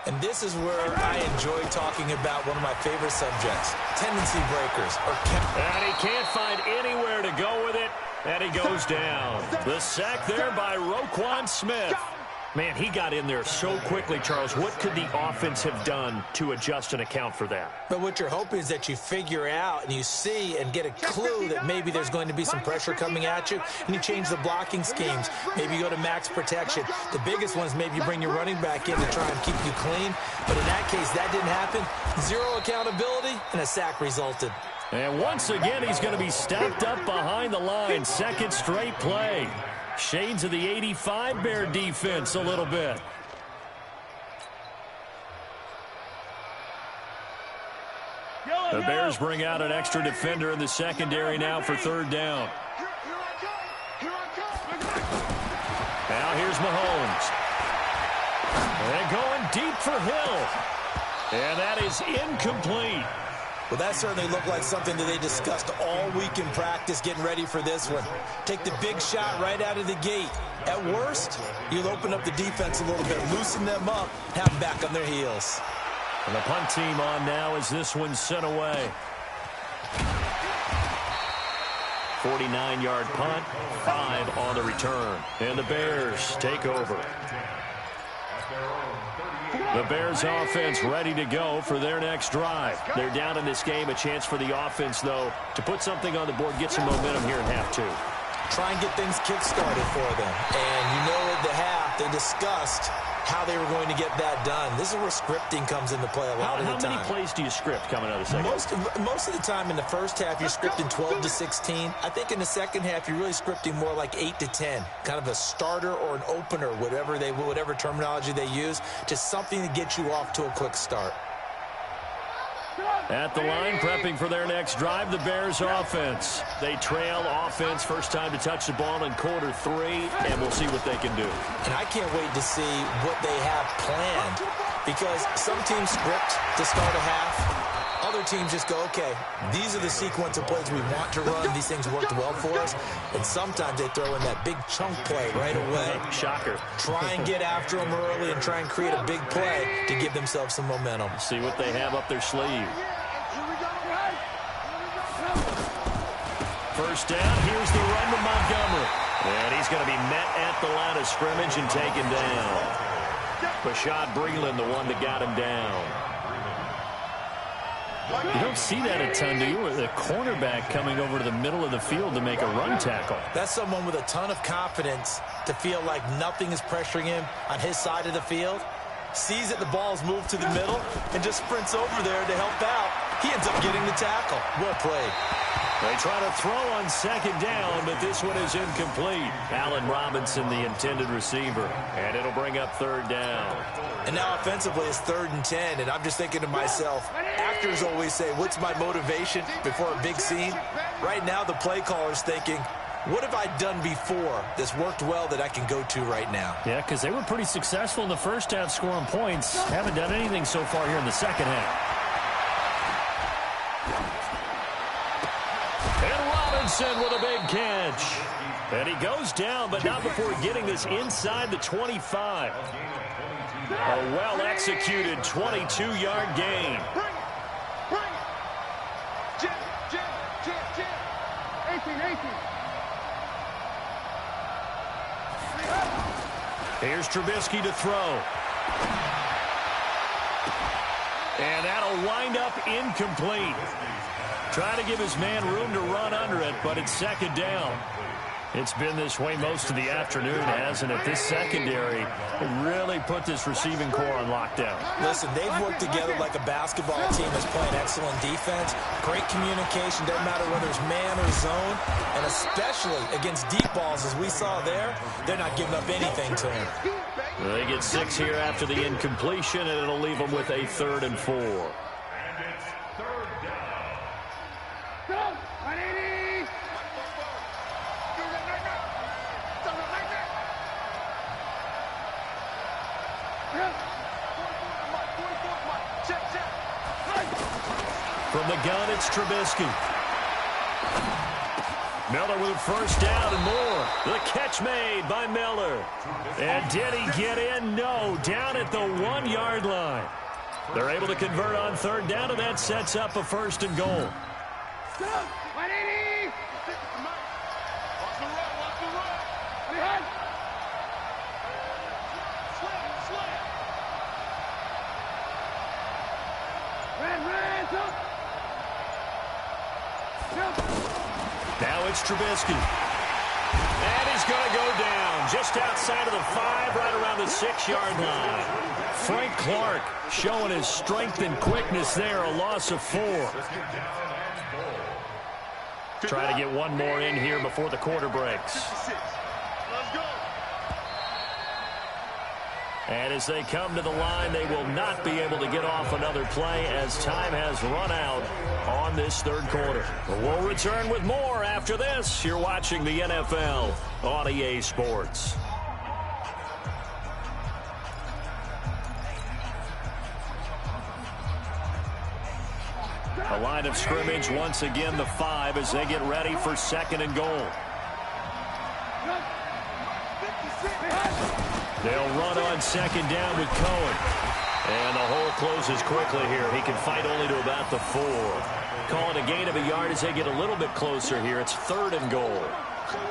And this is where I enjoy talking about one of my favorite subjects, tendency breakers. And he can't find anywhere to go with it, and he goes down. The sack there by Roquan Smith. Man, he got in there so quickly, Charles. What could the offense have done to adjust and account for that? But what you're hoping is that you figure out and you see and get a clue that maybe there's going to be some pressure coming at you, and you change the blocking schemes. Maybe you go to max protection. The biggest one is maybe you bring your running back in to try and keep you clean. But in that case, that didn't happen. Zero accountability, and a sack resulted. And once again, he's going to be stepped up behind the line. 2nd straight play. Shades of the 85 Bear defense a little bit. The Bears bring out an extra defender in the secondary now for 3rd down. Now here's Mahomes. And going deep for Hill. And that is incomplete. Well, that certainly looked like something that they discussed all week in practice getting ready for this one. Take the big shot right out of the gate. At worst, you'll open up the defense a little bit, loosen them up, have them back on their heels. And the punt team on now as this one's sent away. 49-yard punt, 5 on the return. And the Bears take over. The Bears offense ready to go for their next drive. They're down in this game. A chance for the offense, though, to put something on the board, get some momentum here in half 2. Try and get things kick-started for them. And you know at the half, they discussed how they were going to get that done. This is where scripting comes into play a lot of the time. How many plays do you script coming out of the second? Most of the time in the first half, you're scripting 12 to 16. I think in the second half, you're really scripting more like 8 to 10. Kind of a starter or an opener, whatever terminology they use. Just something to get you off to a quick start. At the line, prepping for their next drive, the Bears offense. They trail offense, first time to touch the ball in quarter 3, and we'll see what they can do. And I can't wait to see what they have planned, because some teams script to start a half. Other teams just go, okay, these are the sequence of plays we want to run. These things worked well for us. And sometimes they throw in that big chunk play right away. Shocker. Try and get after them early and try and create a big play to give themselves some momentum. See what they have up their sleeve. First down, here's the run to Montgomery. And he's going to be met at the line of scrimmage and taken down. Bashad Breeland, the one that got him down. You don't see that a ton, do you? With a cornerback coming over to the middle of the field to make a run tackle. That's someone with a ton of confidence to feel like nothing is pressuring him on his side of the field. Sees that the ball's moved to the middle and just sprints over there to help out. He ends up getting the tackle. Well played. They try to throw on second down, but this one is incomplete. Allen Robinson, the intended receiver, and it'll bring up 3rd down. And now offensively it's 3rd and 10, and I'm just thinking to myself, actors always say, what's my motivation before a big scene? Right now the play caller's thinking, What have I done before that's worked well that I can go to right now? Yeah, because they were pretty successful in the first half scoring points. Haven't done anything so far here in the second half. And Robinson with a big catch. And he goes down, but not before getting this inside the 25. A well-executed 22-yard gain. Bring it. Jim. 18. Here's Trubisky to throw. And that'll wind up incomplete. Trying to give his man room to run under it, but it's second down. It's been this way most of the afternoon, hasn't it? This secondary really put this receiving core on lockdown. Listen, they've worked together like a basketball team that's playing excellent defense. Great communication, doesn't matter whether it's man or zone. And especially against deep balls, as we saw there, they're not giving up anything to him. Well, they get 6 here after the incompletion, and it'll leave them with a 3rd and 4. From the gun, it's Trubisky. Miller with a first down and more. The catch made by Miller. And did he get in? No. Down at the 1-yard line. They're able to convert on 3rd down, and that sets up a 1st and goal. Now it's Trubisky. And he's going to go down just outside of the 5, right around the 6-yard line. Frank Clark showing his strength and quickness there, a loss of 4. Try to get one more in here before the quarter breaks. And as they come to the line, they will not be able to get off another play as time has run out on this 3rd quarter. We'll return with more after this. You're watching the NFL on EA Sports. A line of scrimmage once again, the 5, as they get ready for 2nd and goal. They'll run on 2nd down with Cohen. And the hole closes quickly here. He can fight only to about the 4. Call it a gain of a yard as they get a little bit closer here. It's 3rd and goal.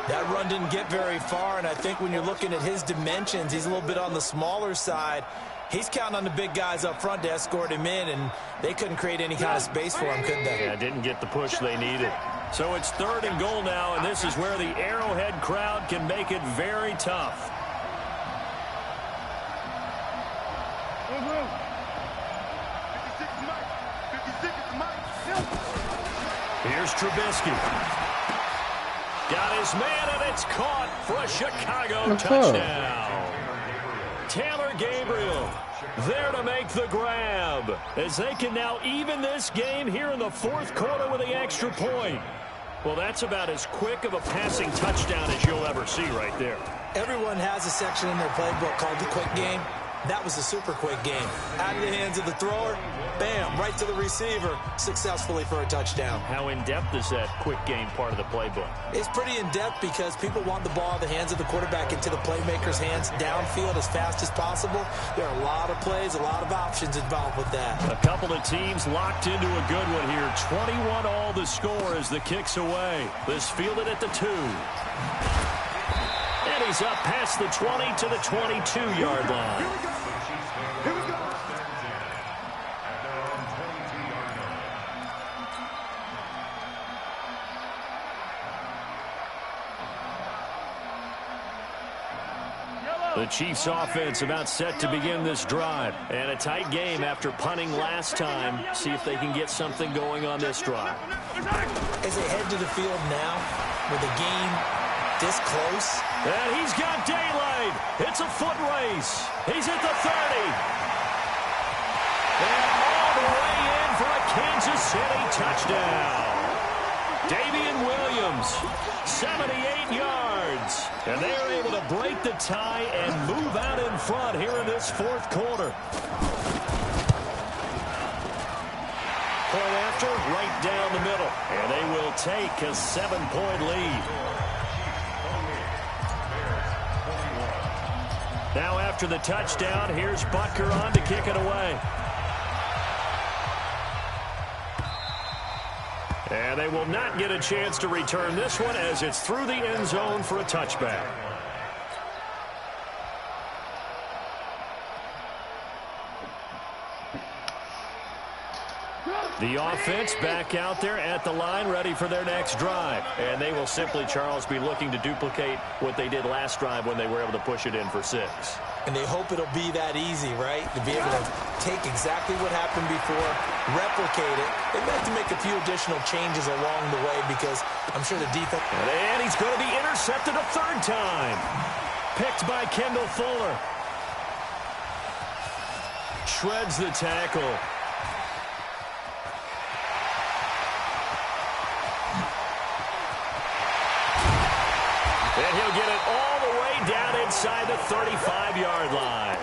That run didn't get very far, and I think when you're looking at his dimensions, he's a little bit on the smaller side. He's counting on the big guys up front to escort him in, and they couldn't create any kind of space for him, could they? Yeah, didn't get the push they needed. So it's 3rd and goal now, and this is where the Arrowhead crowd can make it very tough. Here's Trubisky. Got his man, and it's caught for a Chicago touchdown. Taylor Gabriel there to make the grab as they can now even this game here in the 4th quarter with the extra point. Well, that's about as quick of a passing touchdown as you'll ever see right there. Everyone has a section in their playbook called the quick game. That was a super quick game. Out of the hands of the thrower, bam, right to the receiver, successfully for a touchdown. How in-depth is that quick game part of the playbook? It's pretty in-depth because people want the ball in the hands of the quarterback into the playmaker's hands downfield as fast as possible. There are a lot of plays, a lot of options involved with that. A couple of teams locked into a good one here. 21 all the score as the kick's away. This fielded at the 2. And he's up past the 20 to the 22-yard line. Here we go. The Chiefs offense about set to begin this drive. And a tight game after punting last time. See if they can get something going on this drive. As they head to the field now with the game this close. And he's got daylight. It's a foot race. He's at the 30. And all the way in for a Kansas City touchdown. Damian Williams, 78 yards. And they are able to break the tie and move out in front here in this fourth quarter. Point after, right down the middle. And they will take a 7-point lead. Now after the touchdown, here's Butker on to kick it away. And they will not get a chance to return this one as it's through the end zone for a touchback. The offense back out there at the line, ready for their next drive. And they will simply, Charles, be looking to duplicate what they did last drive when they were able to push it in for 6. And they hope it'll be that easy, right? To be able to take exactly what happened before, replicate it. They may have to make a few additional changes along the way because I'm sure the defense... And he's going to be intercepted a third time. Picked by Kendall Fuller. Shreds the tackle. And he'll get it all the way down inside the 35-yard line.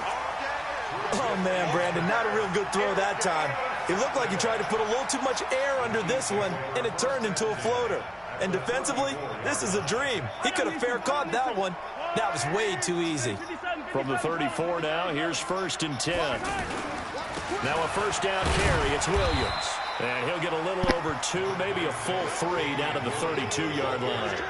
Oh, man, Brandon, not a real good throw that time. It looked like he tried to put a little too much air under this one, and it turned into a floater. And defensively, this is a dream. He could have fair caught that one. That was way too easy. From the 34 now, here's 1st and 10. Now a first down carry, it's Williams. And he'll get a little over 2, maybe a full 3 down to the 32-yard line.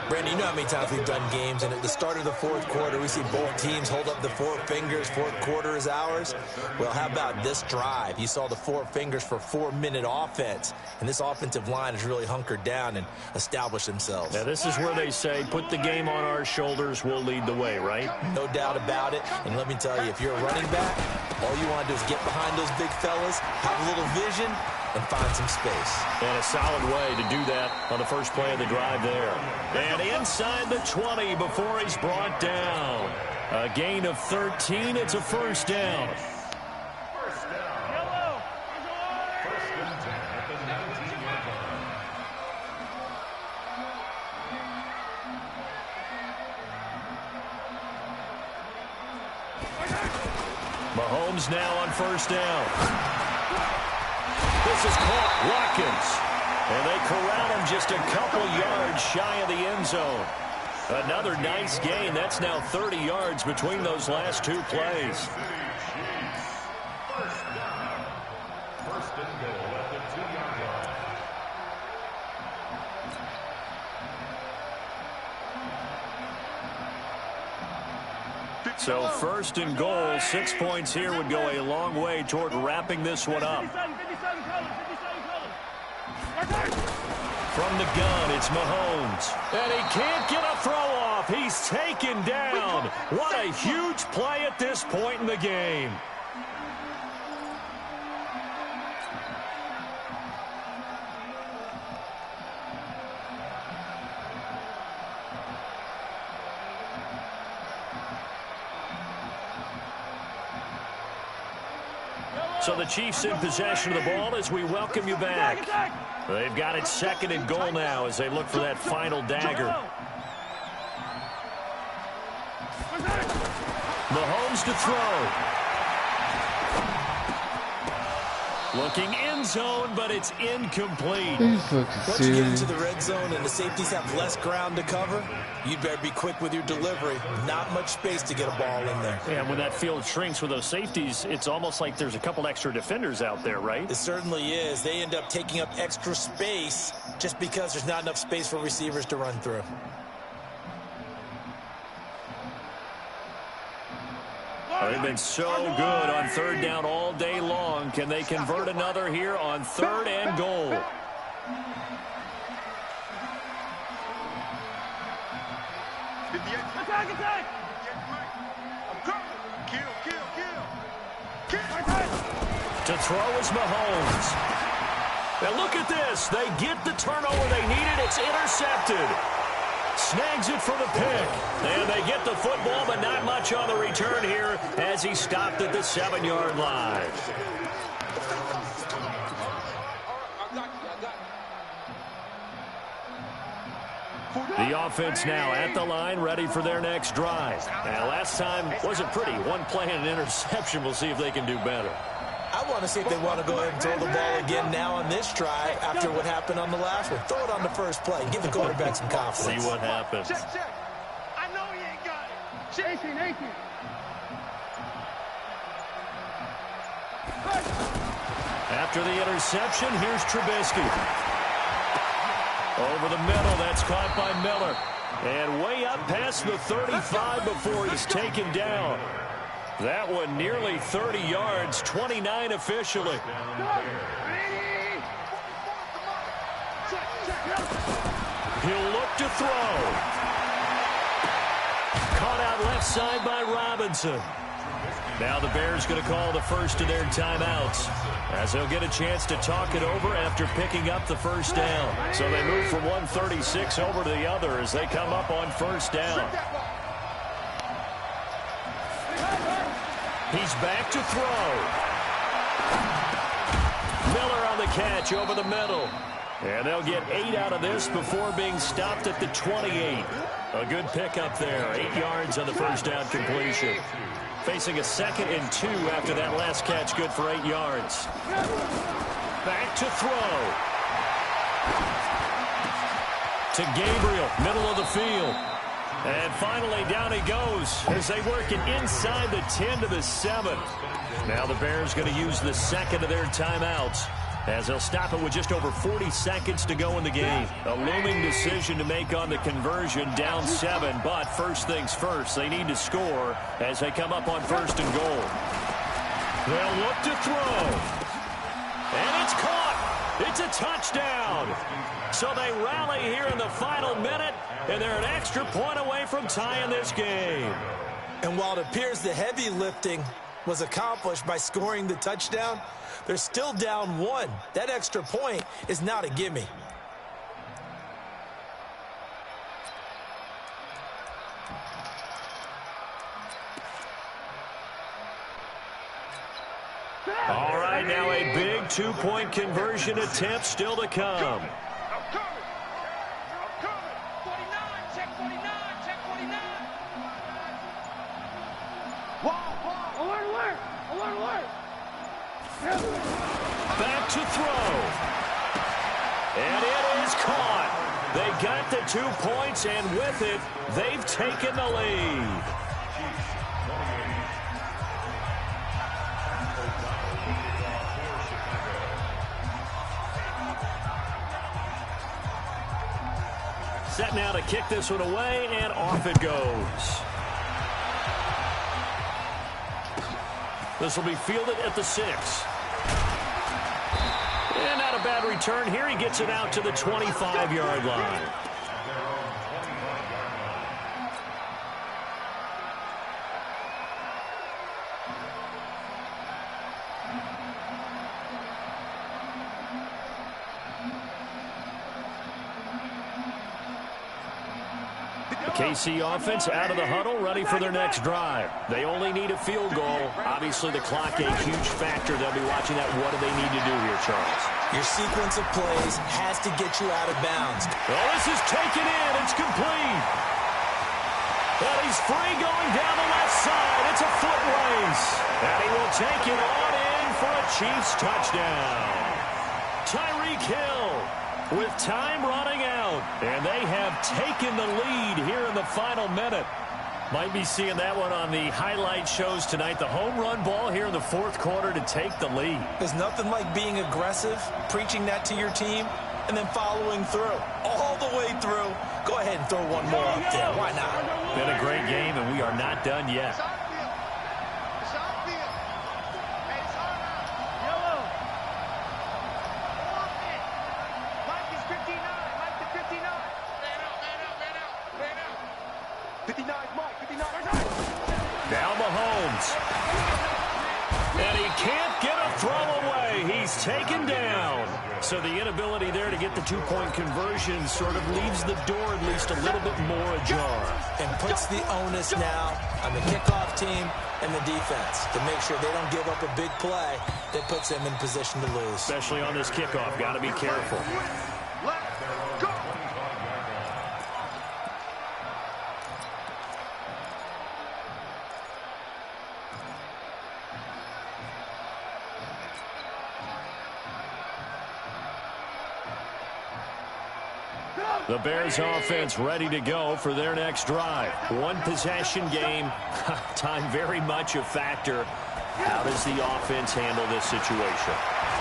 Brandon, you know how many times we've done games, and at the start of the fourth quarter, we see both teams hold up the 4 fingers, fourth quarter is ours. Well, how about this drive? You saw the 4 fingers for 4-minute offense, and this offensive line has really hunkered down and established themselves. Now, this is where they say, put the game on our shoulders, we'll lead the way, right? No doubt about it, and let me tell you, if you're a running back, all you want to do is get behind those big fellas, have a little vision, and find some space. And a solid way to do that on the first play of the drive there. And inside the 20 before he's brought down. A gain of 13. It's a first down. First down. First and 10 at the 19-yard line. Mahomes now on first down. This is caught. Watkins. And they corral him just a couple yards shy of the end zone. Another nice gain. That's now 30 yards between those last 2 plays. First down. First and goal at the 2-yard line. So first and goal, 6 points here would go a long way toward wrapping this one up. From the gun, it's Mahomes. And he can't get a throw off. He's taken down. What a huge play at this point in the game. So the Chiefs in possession of the ball as we welcome you back. They've got it 2nd and goal now as they look for that final dagger. Mahomes to throw. Looking end zone, but it's incomplete. Once you get into the red zone and the safeties have less ground to cover, you'd better be quick with your delivery. Not much space to get a ball in there. Yeah, when that field shrinks with those safeties, it's almost like there's a couple extra defenders out there, right? It certainly is. They end up taking up extra space just because there's not enough space for receivers to run through. They've been so good on 3rd down all day long. Can they convert another here on 3rd and goal? Attack! To throw is Mahomes. Now look at this. They get the turnover they needed. It's intercepted. Snags it for the pick. And they get the football, but not much on the return here as he stopped at the 7-yard line. The offense now at the line, ready for their next drive. And last time wasn't pretty. One play and an interception. We'll see if they can do better. I want to see if they want to go ahead and throw the ball again now on this drive after what happened on the last one. Throw it on the first play. Give the quarterback some confidence. See what happens. Check. I know he ain't got it. Check. 18. After the interception, here's Trubisky. Over the middle, that's caught by Miller. And way up past the 35 before he's taken down. That one nearly 30 yards, 29 officially. He'll look to throw. Caught out left side by Robinson. Now the Bears going to call the first of their timeouts, as they'll get a chance to talk it over after picking up the first down. So they move from 136 over to the other as they come up on first down. He's back to throw. Miller on the catch over the middle. And they'll get 8 out of this before being stopped at the 28. A good pickup there. 8 yards on the first down completion. Facing a 2nd and 2 after that last catch, good for 8 yards. Back to throw. To Gabriel, middle of the field. And finally, down he goes as they work it inside the 10 to the 7. Now the Bears going to use the second of their timeouts, as they'll stop it with just over 40 seconds to go in the game. A looming decision to make on the conversion, down 7. But first things first, they need to score as they come up on 1st and goal. They'll look to throw. And it's caught. It's a touchdown. So they rally here in the final minute, and they're an extra point away from tying this game. And while it appears the heavy lifting was accomplished by scoring the touchdown, they're still down 1. That extra point is not a gimme. All right, now a big 2-point conversion attempt still to come. I'm coming. 49, check 49. Wow. Alert. Back to throw. And it is caught. They got the 2 points, and with it, they've taken the lead. Set now to kick this one away, and off it goes. This will be fielded at the 6. And not a bad return here. He gets it out to the 25-yard line. KC offense out of the huddle, ready for their next drive. They only need a field goal. Obviously, the clock a huge factor. They'll be watching that. What do they need to do here, Charles? Your sequence of plays has to get you out of bounds. Oh, this is taken in. It's complete. And he's free going down the left side. It's a foot race. And he will take it on in for a Chiefs touchdown. Tyreek Hill with time running out, and they have taken the lead here in the final minute. Might be seeing that one on the highlight shows tonight. The home run ball here in the 4th quarter to take the lead. There's nothing like being aggressive, preaching that to your team, and then following through. All the way through. Go ahead and throw one more up there. Why not? Been a great game, and we are not done yet. Now Mahomes. And he can't get a throw away. He's taken down. So the inability there to get the 2-point conversion sort of leaves the door at least a little bit more ajar. And puts the onus now on the kickoff team and the defense to make sure they don't give up a big play that puts them in position to lose. Especially on this kickoff. Got to be careful. The Bears offense ready to go for their next drive. One possession game. Time very much a factor. How does the offense handle this situation?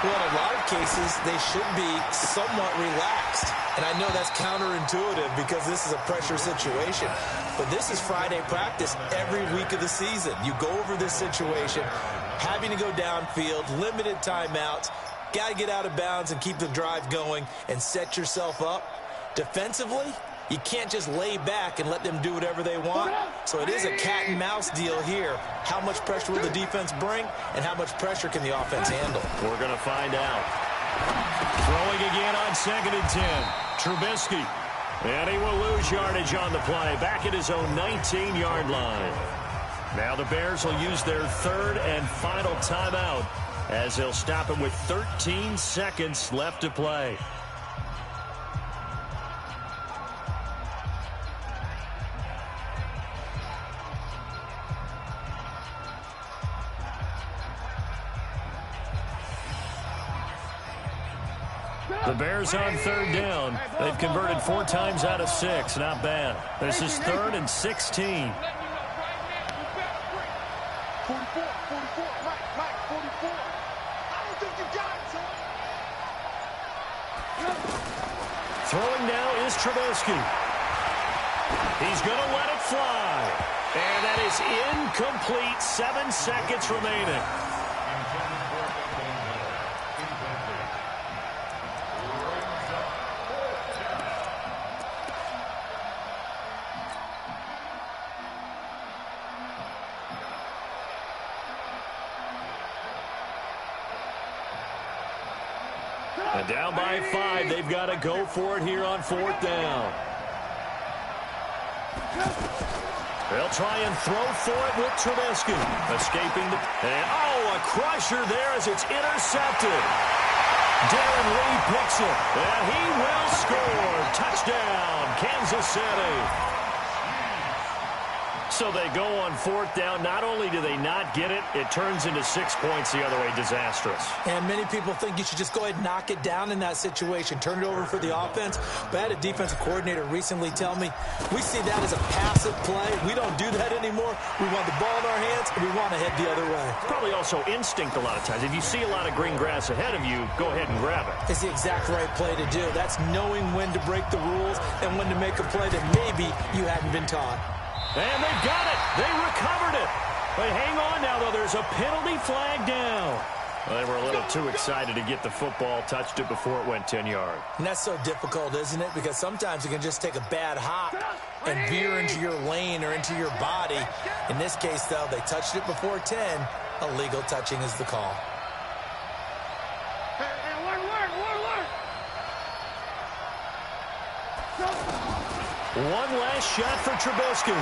Well, in a lot of cases, they should be somewhat relaxed. And I know that's counterintuitive because this is a pressure situation. But this is Friday practice every week of the season. You go over this situation, having to go downfield, limited timeouts, got to get out of bounds and keep the drive going and set yourself up. Defensively, you can't just lay back and let them do whatever they want. So it is a cat and mouse deal here. How much pressure will the defense bring, and how much pressure can the offense handle? We're going to find out. Throwing again on 2nd and 10. Trubisky. And he will lose yardage on the play. Back at his own 19-yard line. Now the Bears will use their 3rd and final timeout as they'll stop him with 13 seconds left to play. The Bears on 3rd down. They've converted 4 times out of 6. Not bad. This is 3rd and 16. 44, 44, Mike, 44. I don't think you got it, son. Throwing now is Trubisky. He's going to let it fly. And that is incomplete. 7 seconds remaining. And down by 5, they've got to go for it here on 4th down. They'll try and throw for it with Trubisky. Escaping the... And, a crusher there as it's intercepted. Darren Lee picks it. And he will score. Touchdown, Kansas City. So they go on 4th down. Not only do they not get it, it turns into 6 points the other way. Disastrous. And many people think you should just go ahead and knock it down in that situation. Turn it over for the offense. But I had a defensive coordinator recently tell me, we see that as a passive play. We don't do that anymore. We want the ball in our hands, and we want to head the other way. Probably also instinct a lot of times. If you see a lot of green grass ahead of you, go ahead and grab it. It's the exact right play to do. That's knowing when to break the rules and when to make a play that maybe you hadn't been taught. And they've got it. They recovered it. But hang on now, though. There's a penalty flag down. Well, they were a little too excited to get the football, touched it before it went 10 yards. And that's so difficult, isn't it? Because sometimes you can just take a bad hop and veer into your lane or into your body. In this case, though, they touched it before 10. Illegal touching is the call. One last shot for Trubisky.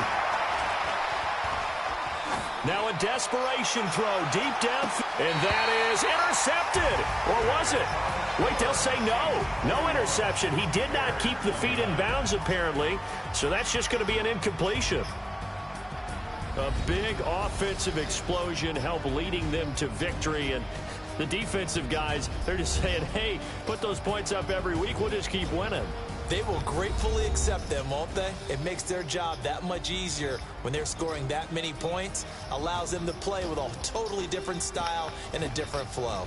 Now a desperation throw deep down. And that is intercepted. Or was it? Wait, they'll say no. No interception. He did not keep the feet in bounds, apparently. So that's just going to be an incompletion. A big offensive explosion helped leading them to victory. And the defensive guys, they're just saying, hey, put those points up every week. We'll just keep winning. They will gratefully accept them, won't they? It makes their job that much easier when they're scoring that many points. Allows them to play with a totally different style and a different flow.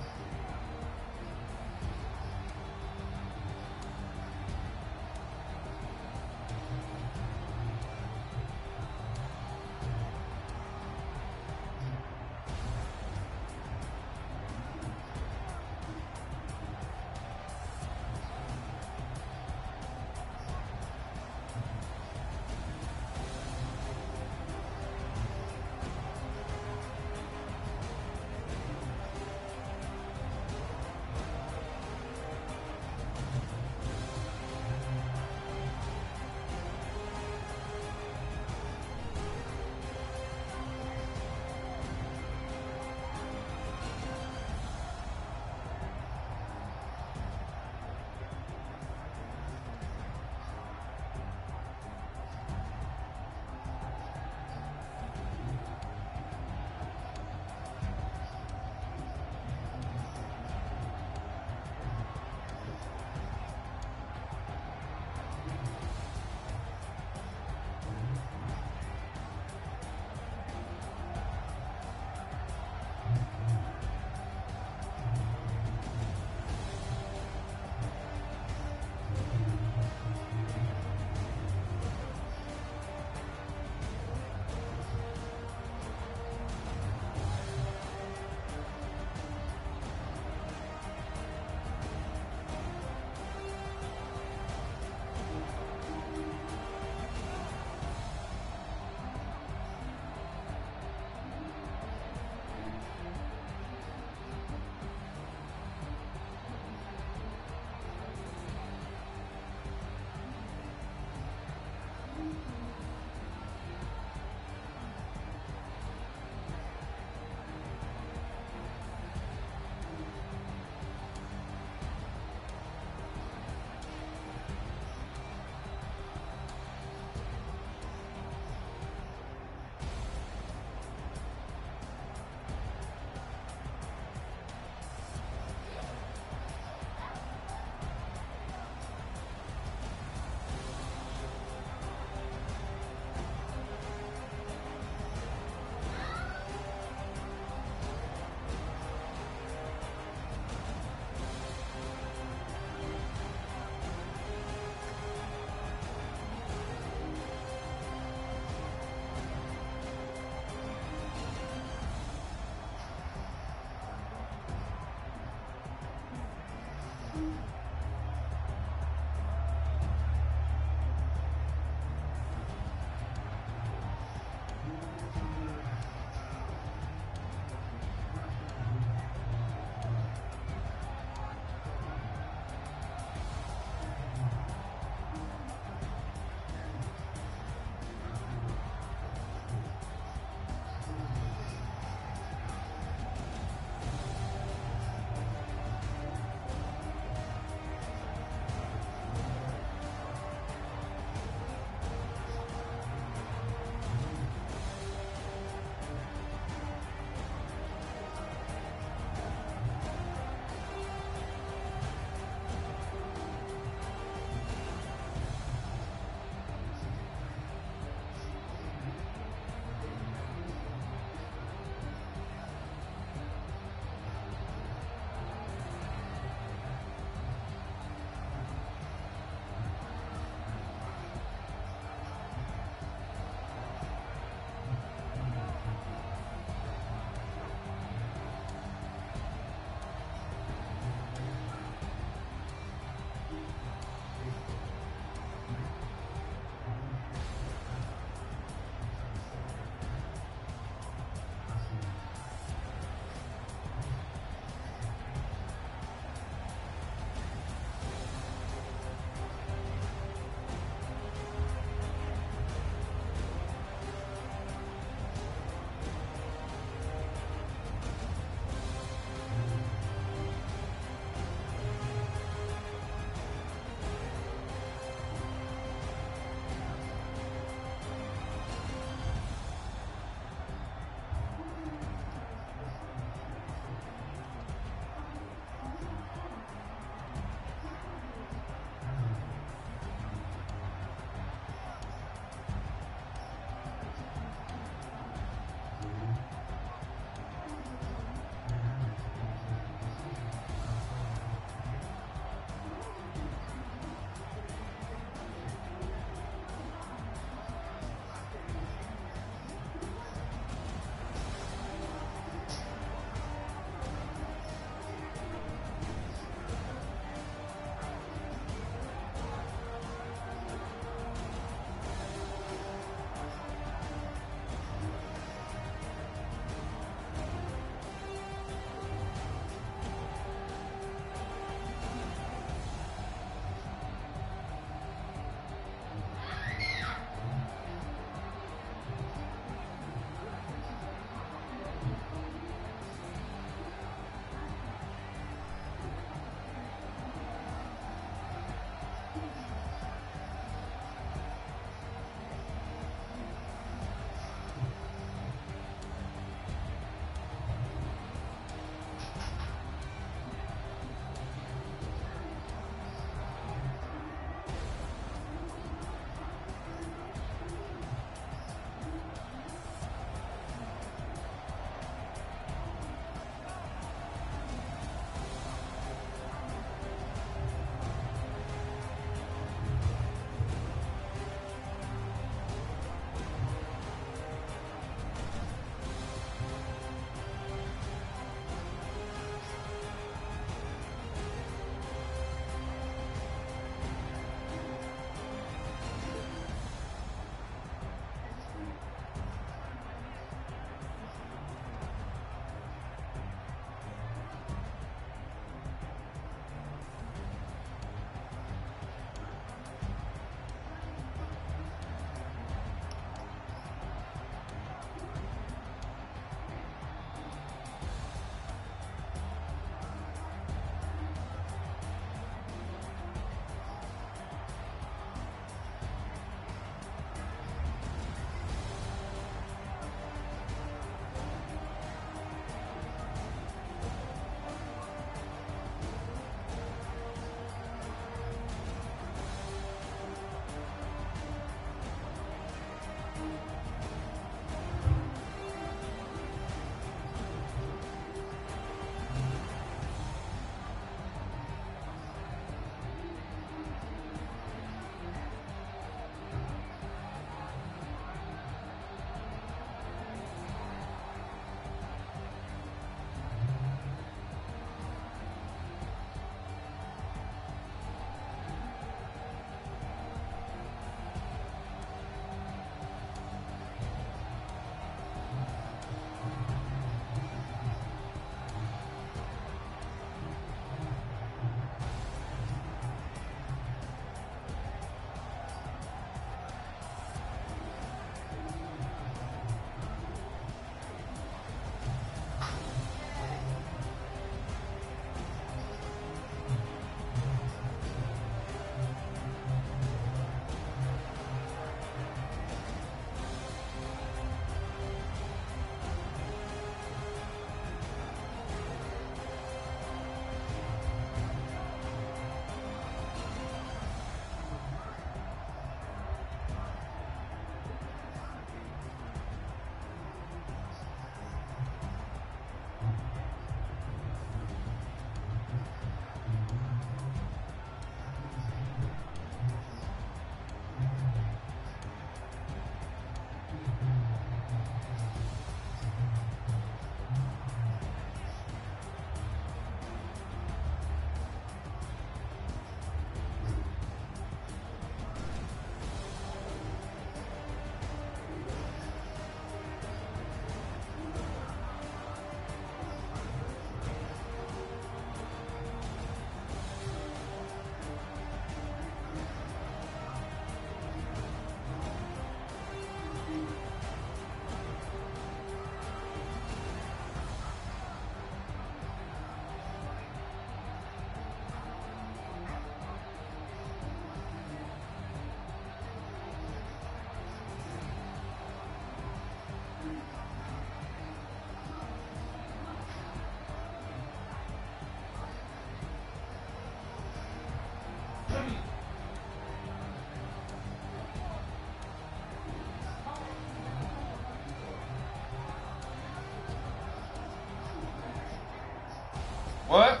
What?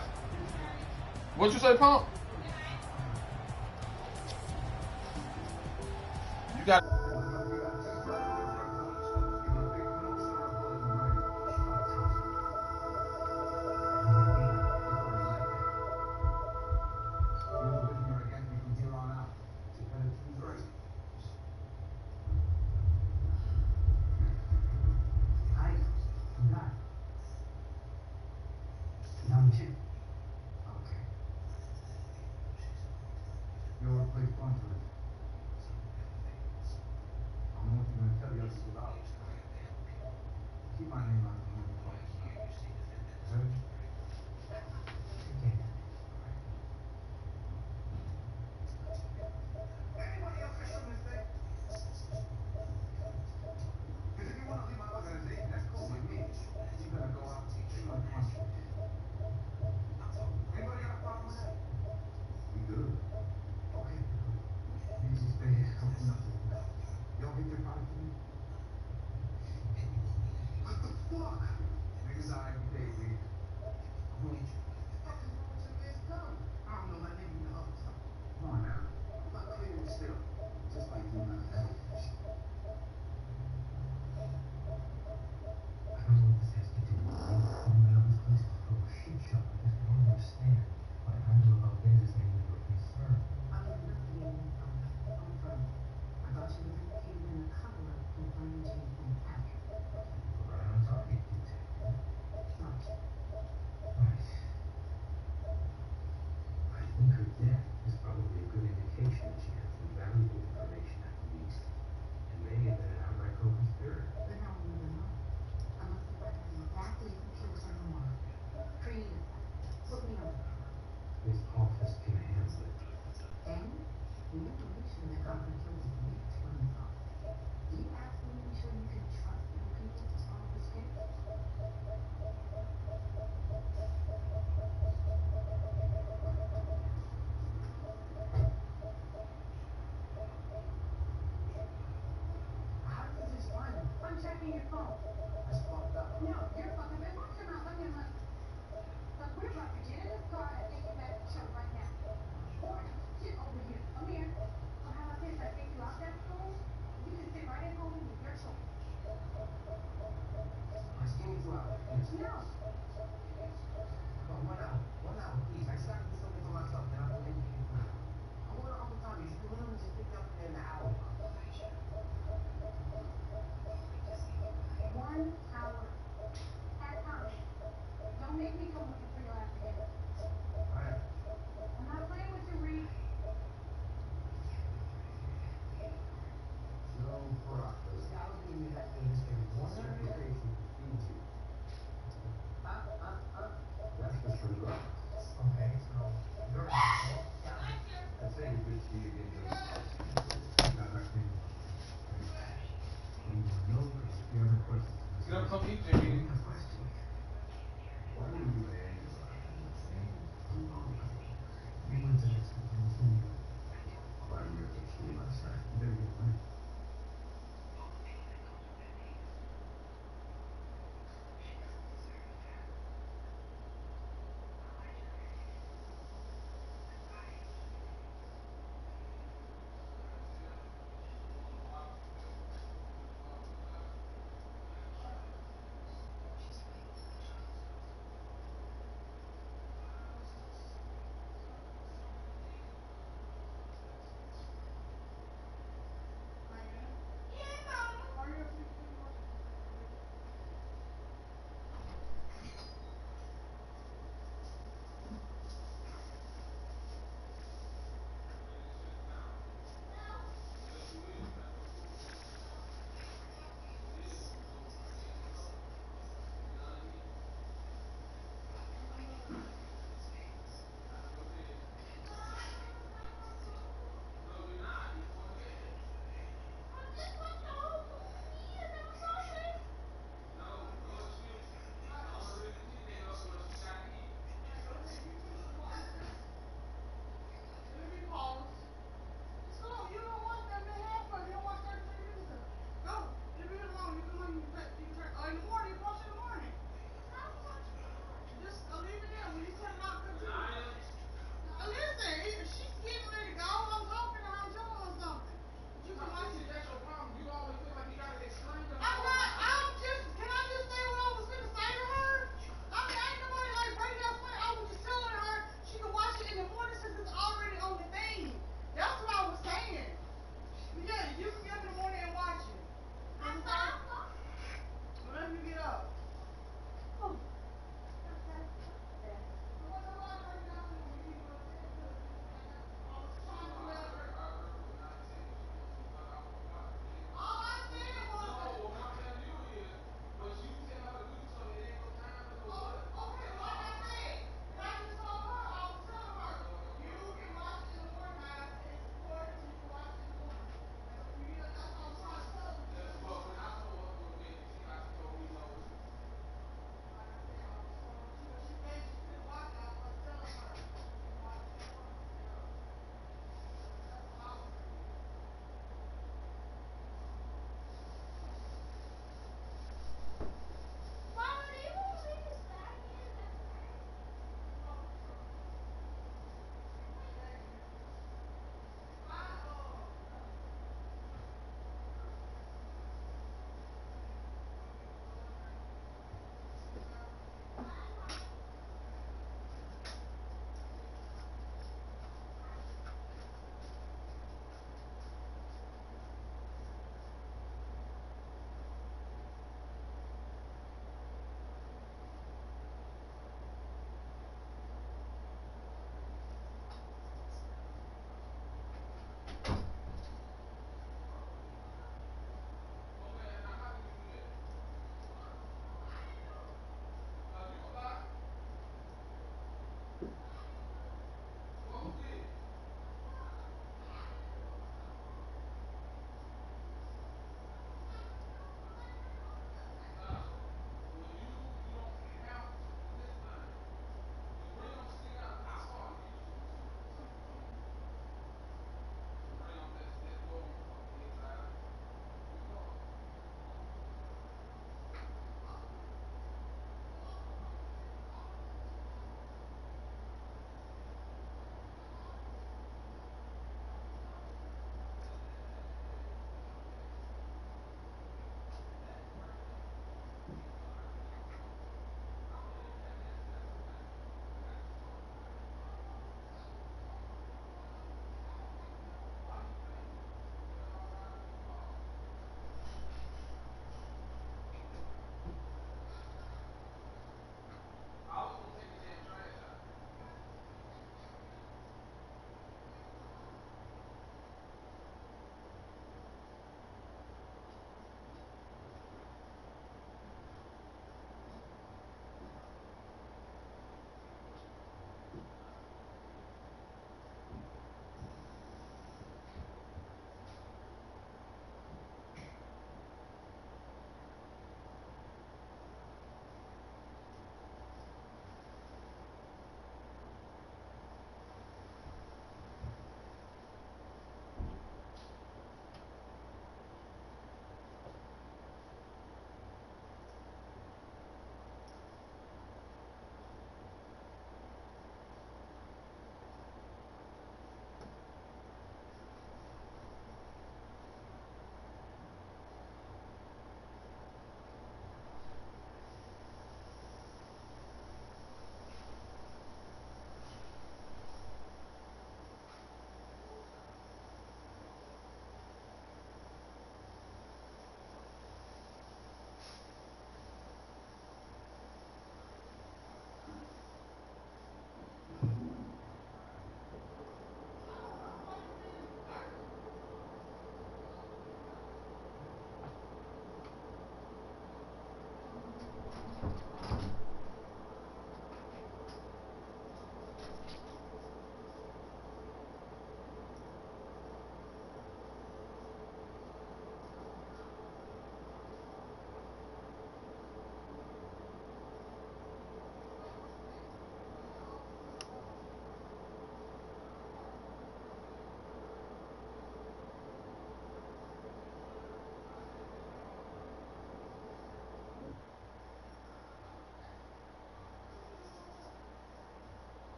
What'd you say, Pump? You got.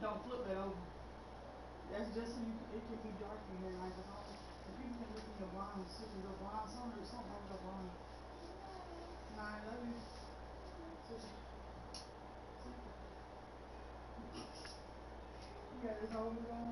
Don't flip it over. That's just so you, it can be dark in here. Like, if people can look in your blinds, see your blinds, something over your blind. Nah, I love you. You got this over on?